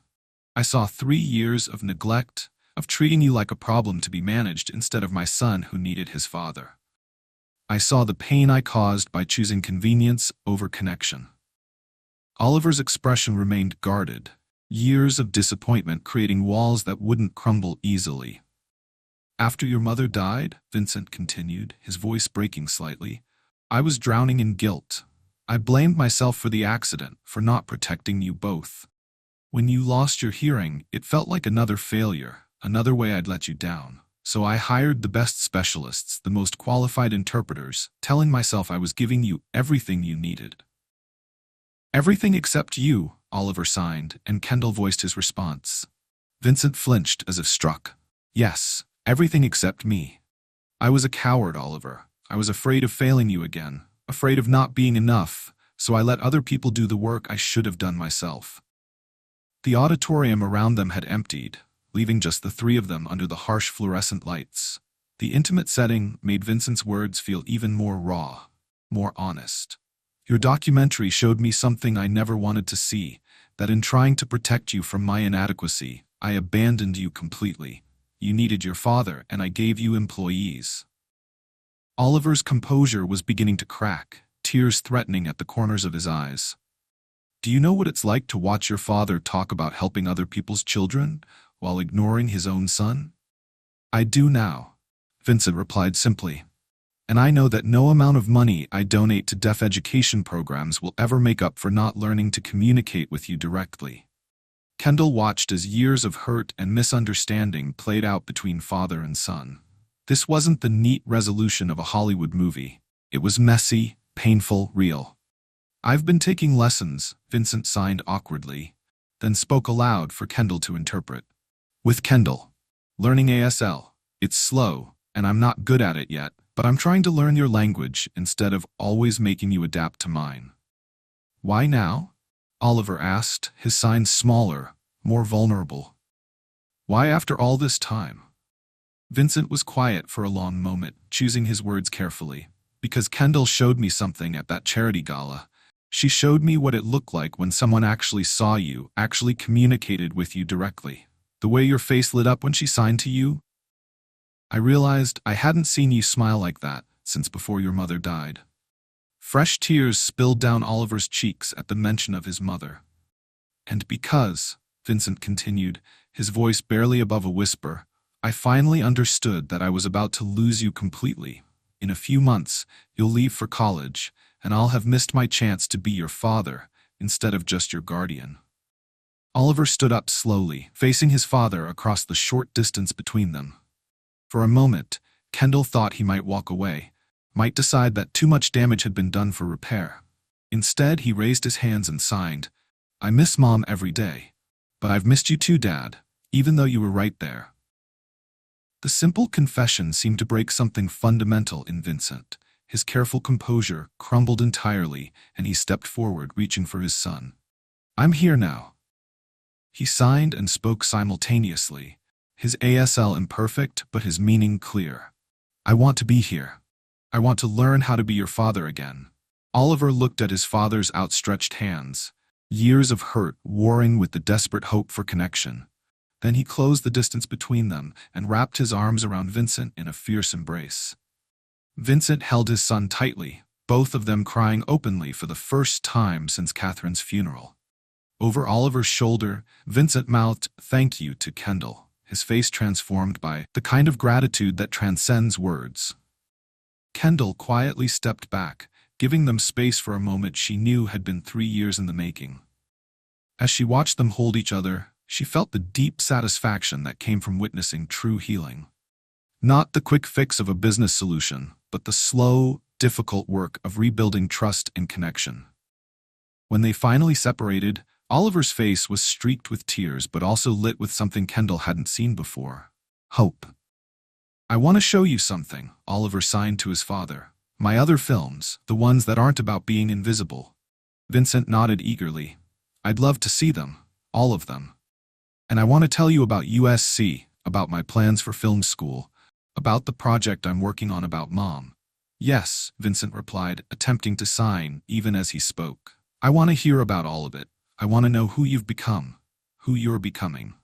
I saw 3 years of neglect, of treating you like a problem to be managed instead of my son who needed his father. I saw the pain I caused by choosing convenience over connection." Oliver's expression remained guarded, Years of disappointment creating walls that wouldn't crumble easily. After your mother died, Vincent continued, his voice breaking slightly, I was drowning in guilt. I blamed myself for the accident, for not protecting you both. When you lost your hearing, it felt like another failure, another way I'd let you down. So I hired the best specialists, the most qualified interpreters, telling myself I was giving you everything you needed. Everything except you, Oliver signed, and Kendall voiced his response. Vincent flinched as if struck. Yes, everything except me. I was a coward, Oliver. I was afraid of failing you again, afraid of not being enough, so I let other people do the work I should have done myself. The auditorium around them had emptied, leaving just the three of them under the harsh fluorescent lights. The intimate setting made Vincent's words feel even more raw, more honest. Your documentary showed me something I never wanted to see, that in trying to protect you from my inadequacy, I abandoned you completely. You needed your father, and I gave you employees. Oliver's composure was beginning to crack, tears threatening at the corners of his eyes. Do you know what it's like to watch your father talk about helping other people's children, while ignoring his own son? I do now, Vincent replied simply. And I know that no amount of money I donate to deaf education programs will ever make up for not learning to communicate with you directly. Kendall watched as years of hurt and misunderstanding played out between father and son. This wasn't the neat resolution of a Hollywood movie. It was messy, painful, real. I've been taking lessons, Vincent signed awkwardly, then spoke aloud for Kendall to interpret. With Kendall. Learning ASL. It's slow, and I'm not good at it yet, but I'm trying to learn your language instead of always making you adapt to mine. Why now? Oliver asked, his signs smaller, more vulnerable. Why after all this time? Vincent was quiet for a long moment, choosing his words carefully. Because Kendall showed me something at that charity gala. She showed me what it looked like when someone actually saw you, actually communicated with you directly. The way your face lit up when she signed to you. I realized I hadn't seen you smile like that since before your mother died. Fresh tears spilled down Oliver's cheeks at the mention of his mother. And because, Vincent continued, his voice barely above a whisper, I finally understood that I was about to lose you completely. In a few months, you'll leave for college, and I'll have missed my chance to be your father instead of just your guardian. Oliver stood up slowly, facing his father across the short distance between them. For a moment, Kendall thought he might walk away, might decide that too much damage had been done for repair. Instead, he raised his hands and signed, I miss Mom every day. But I've missed you too, Dad, even though you were right there. The simple confession seemed to break something fundamental in Vincent. His careful composure crumbled entirely, and he stepped forward, reaching for his son. I'm here now. He signed and spoke simultaneously, his ASL imperfect but his meaning clear. I want to be here. I want to learn how to be your father again. Oliver looked at his father's outstretched hands, years of hurt warring with the desperate hope for connection. Then he closed the distance between them and wrapped his arms around Vincent in a fierce embrace. Vincent held his son tightly, both of them crying openly for the first time since Catherine's funeral. Over Oliver's shoulder, Vincent mouthed, "Thank you" to Kendall, his face transformed by the kind of gratitude that transcends words. Kendall quietly stepped back, giving them space for a moment she knew had been 3 years in the making. As she watched them hold each other, she felt the deep satisfaction that came from witnessing true healing. Not the quick fix of a business solution, but the slow, difficult work of rebuilding trust and connection. When they finally separated, Oliver's face was streaked with tears but also lit with something Kendall hadn't seen before. Hope. I want to show you something, Oliver signed to his father. My other films, the ones that aren't about being invisible. Vincent nodded eagerly. I'd love to see them, all of them. And I want to tell you about USC, about my plans for film school, about the project I'm working on about Mom. Yes, Vincent replied, attempting to sign even as he spoke. I want to hear about all of it. I want to know who you've become, who you're becoming.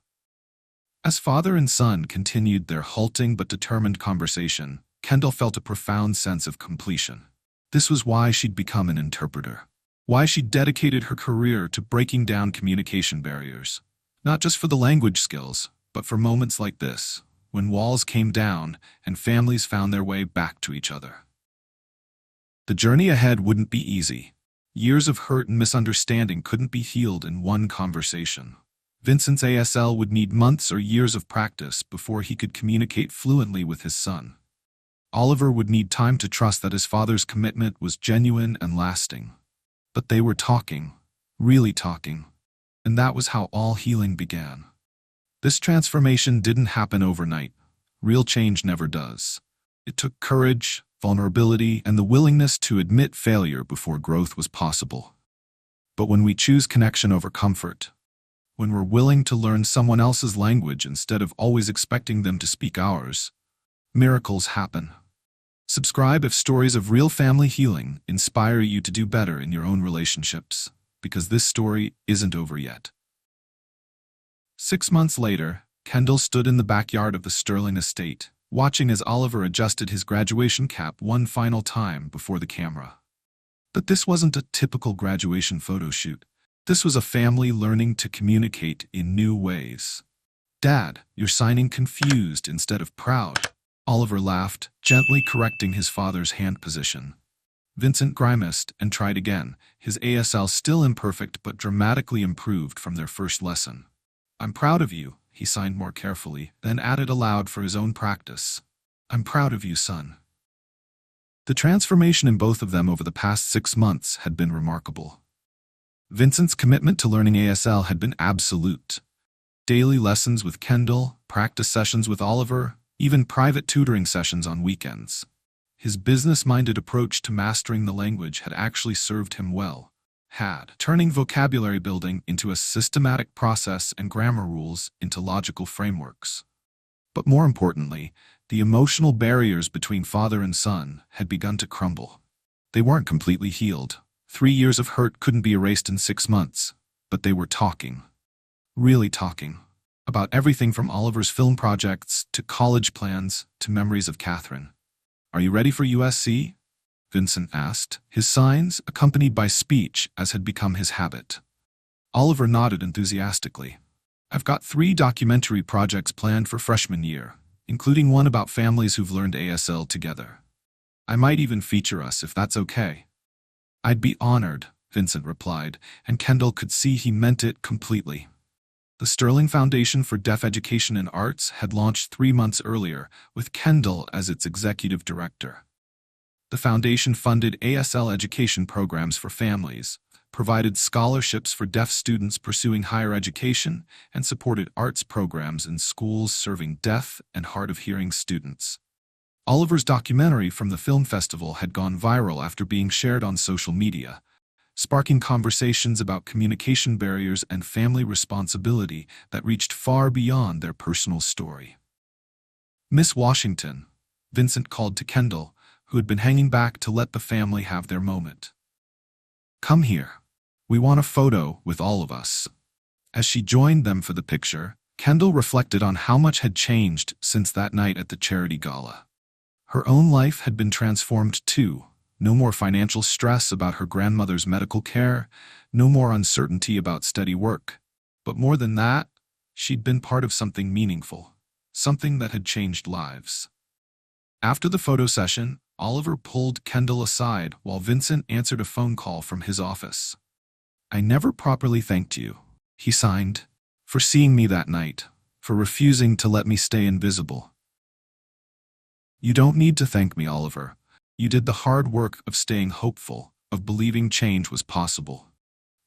As father and son continued their halting but determined conversation, Kendall felt a profound sense of completion. This was why she'd become an interpreter. Why she'd dedicated her career to breaking down communication barriers. Not just for the language skills, but for moments like this, when walls came down and families found their way back to each other. The journey ahead wouldn't be easy. Years of hurt and misunderstanding couldn't be healed in one conversation. Vincent's ASL would need months or years of practice before he could communicate fluently with his son. Oliver would need time to trust that his father's commitment was genuine and lasting. But they were talking, really talking, and that was how all healing began. This transformation didn't happen overnight. Real change never does. It took courage, vulnerability, and the willingness to admit failure before growth was possible. But when we choose connection over comfort, when we're willing to learn someone else's language instead of always expecting them to speak ours, miracles happen. Subscribe if stories of real family healing inspire you to do better in your own relationships, because this story isn't over yet. 6 months later, Kendall stood in the backyard of the Sterling estate, watching as Oliver adjusted his graduation cap one final time before the camera. But this wasn't a typical graduation photo shoot. This was a family learning to communicate in new ways. "Dad, you're signing confused instead of proud." Oliver laughed, gently correcting his father's hand position. Vincent grimaced and tried again, his ASL still imperfect but dramatically improved from their first lesson. "I'm proud of you," he signed more carefully, then added aloud for his own practice. "I'm proud of you, son." The transformation in both of them over the past 6 months had been remarkable. Vincent's commitment to learning ASL had been absolute. Daily lessons with Kendall, practice sessions with Oliver, even private tutoring sessions on weekends. His business-minded approach to mastering the language had actually served him well. Turning vocabulary building into a systematic process and grammar rules into logical frameworks. But more importantly, the emotional barriers between father and son had begun to crumble. They weren't completely healed. 3 years of hurt couldn't be erased in 6 months, but they were talking. Really talking. About everything from Oliver's film projects to college plans to memories of Catherine. "Are you ready for USC?" Vincent asked, his signs accompanied by speech as had become his habit. Oliver nodded enthusiastically. "I've got 3 documentary projects planned for freshman year, including one about families who've learned ASL together. I might even feature us if that's okay." "I'd be honored," Vincent replied, and Kendall could see he meant it completely. The Sterling Foundation for Deaf Education and Arts had launched 3 months earlier, with Kendall as its executive director. The foundation funded ASL education programs for families, provided scholarships for deaf students pursuing higher education, and supported arts programs in schools serving deaf and hard-of-hearing students. Oliver's documentary from the film festival had gone viral after being shared on social media, sparking conversations about communication barriers and family responsibility that reached far beyond their personal story. "Miss Washington," Vincent called to Kendall, who had been hanging back to let the family have their moment. "Come here. We want a photo with all of us." As she joined them for the picture, Kendall reflected on how much had changed since that night at the charity gala. Her own life had been transformed too. No more financial stress about her grandmother's medical care, no more uncertainty about steady work. But more than that, she'd been part of something meaningful, something that had changed lives. After the photo session, Oliver pulled Kendall aside while Vincent answered a phone call from his office. "I never properly thanked you," he signed, "for seeing me that night, for refusing to let me stay invisible." "You don't need to thank me, Oliver. You did the hard work of staying hopeful, of believing change was possible."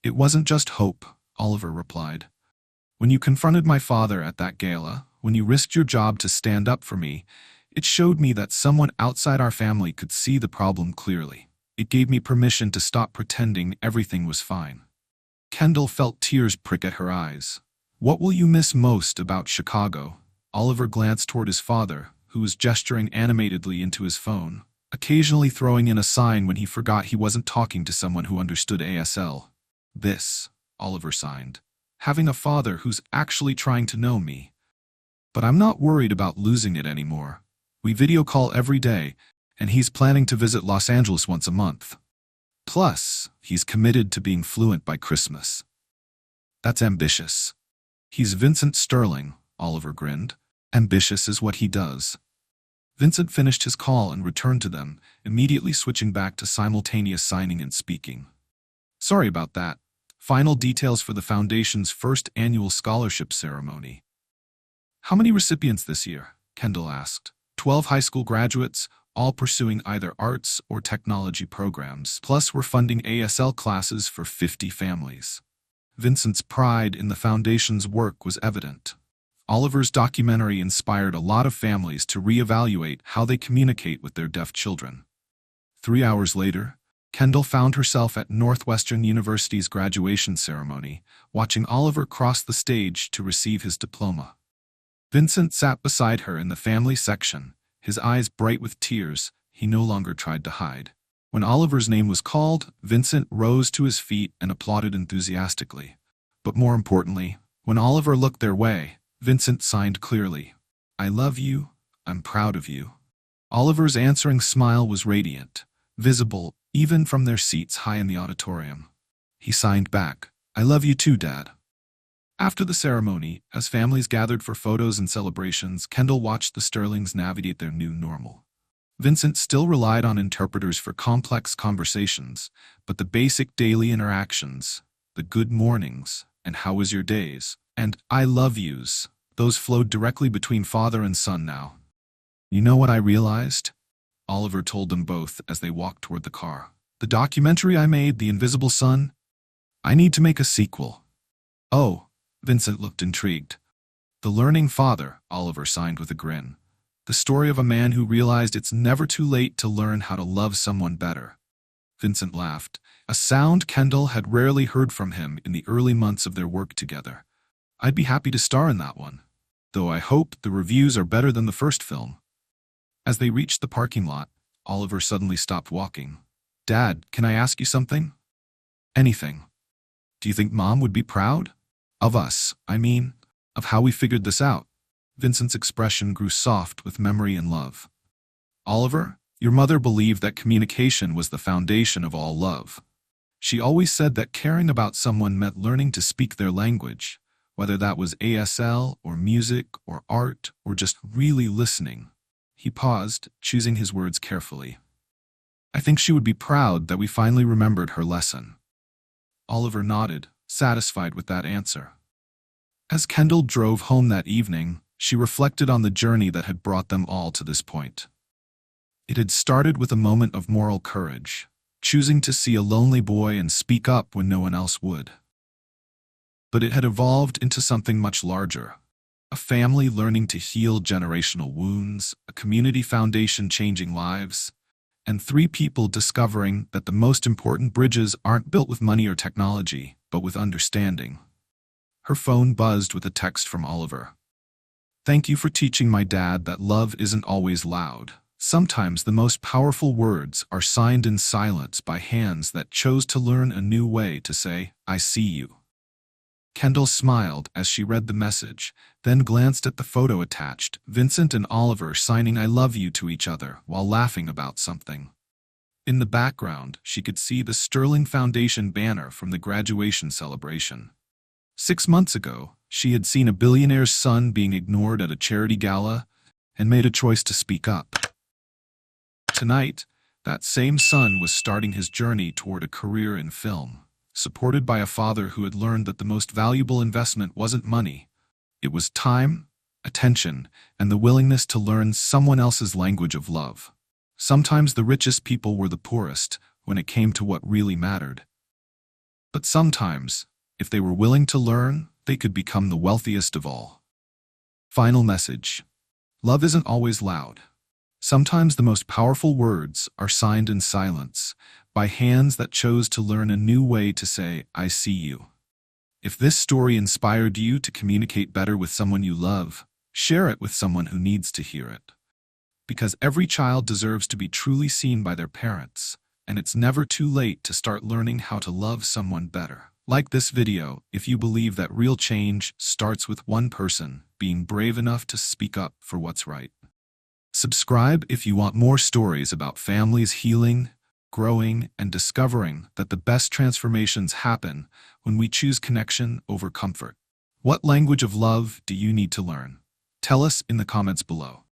"It wasn't just hope," Oliver replied. "When you confronted my father at that gala, when you risked your job to stand up for me, it showed me that someone outside our family could see the problem clearly. It gave me permission to stop pretending everything was fine." Kendall felt tears prick at her eyes. "What will you miss most about Chicago?" Oliver glanced toward his father, who was gesturing animatedly into his phone, occasionally throwing in a sign when he forgot he wasn't talking to someone who understood ASL. "This," Oliver signed. "Having a father who's actually trying to know me. But I'm not worried about losing it anymore. We video call every day, and he's planning to visit Los Angeles once a month. Plus, he's committed to being fluent by Christmas." "That's ambitious." He's Vincent Sterling, Oliver grinned. Ambitious is what he does. Vincent finished his call and returned to them, immediately switching back to simultaneous signing and speaking. Sorry about that. Final details for the Foundation's first annual scholarship ceremony. How many recipients this year? Kendall asked. 12 high school graduates, all pursuing either arts or technology programs. Plus, we're funding ASL classes for 50 families. Vincent's pride in the Foundation's work was evident. Oliver's documentary inspired a lot of families to reevaluate how they communicate with their deaf children. 3 hours later, Kendall found herself at Northwestern University's graduation ceremony, watching Oliver cross the stage to receive his diploma. Vincent sat beside her in the family section, his eyes bright with tears he no longer tried to hide. When Oliver's name was called, Vincent rose to his feet and applauded enthusiastically. But more importantly, when Oliver looked their way, Vincent signed clearly, "I love you, I'm proud of you." Oliver's answering smile was radiant, visible even from their seats high in the auditorium. He signed back, "I love you too, Dad." After the ceremony, as families gathered for photos and celebrations, Kendall watched the Sterlings navigate their new normal. Vincent still relied on interpreters for complex conversations, but the basic daily interactions, the good mornings, and how was your days, and I love yous, those flowed directly between father and son now. "You know what I realized?" Oliver told them both as they walked toward the car. "The documentary I made, The Invisible Son? I need to make a sequel." "Oh," Vincent looked intrigued. "The Learning Father," Oliver signed with a grin. "The story of a man who realized it's never too late to learn how to love someone better." Vincent laughed, a sound Kendall had rarely heard from him in the early months of their work together. "I'd be happy to star in that one, though I hope the reviews are better than the first film." As they reached the parking lot, Oliver suddenly stopped walking. "Dad, can I ask you something?" "Anything. Do you think Mom would be proud? Of us, I mean, of how we figured this out." Vincent's expression grew soft with memory and love. "Oliver, your mother believed that communication was the foundation of all love. She always said that caring about someone meant learning to speak their language, whether that was ASL or music or art or just really listening." He paused, choosing his words carefully. "I think she would be proud that we finally remembered her lesson." Oliver nodded, satisfied with that answer. As Kendall drove home that evening, she reflected on the journey that had brought them all to this point. It had started with a moment of moral courage, choosing to see a lonely boy and speak up when no one else would. But it had evolved into something much larger. A family learning to heal generational wounds, a community foundation changing lives, and 3 people discovering that the most important bridges aren't built with money or technology, but with understanding. Her phone buzzed with a text from Oliver. "Thank you for teaching my dad that love isn't always loud. Sometimes the most powerful words are signed in silence by hands that chose to learn a new way to say, 'I see you.'" Kendall smiled as she read the message, then glanced at the photo attached, Vincent and Oliver signing "I love you" to each other while laughing about something. In the background, she could see the Sterling Foundation banner from the graduation celebration. 6 months ago, she had seen a billionaire's son being ignored at a charity gala and made a choice to speak up. Tonight, that same son was starting his journey toward a career in film, supported by a father who had learned that the most valuable investment wasn't money. It was time, attention, and the willingness to learn someone else's language of love. Sometimes the richest people were the poorest when it came to what really mattered. But sometimes, if they were willing to learn, they could become the wealthiest of all. Final message. Love isn't always loud. Sometimes the most powerful words are signed in silence, by hands that chose to learn a new way to say, "I see you." If this story inspired you to communicate better with someone you love, share it with someone who needs to hear it. Because every child deserves to be truly seen by their parents, and it's never too late to start learning how to love someone better. Like this video if you believe that real change starts with one person being brave enough to speak up for what's right. Subscribe if you want more stories about families healing, growing, and discovering that the best transformations happen when we choose connection over comfort. What language of love do you need to learn? Tell us in the comments below.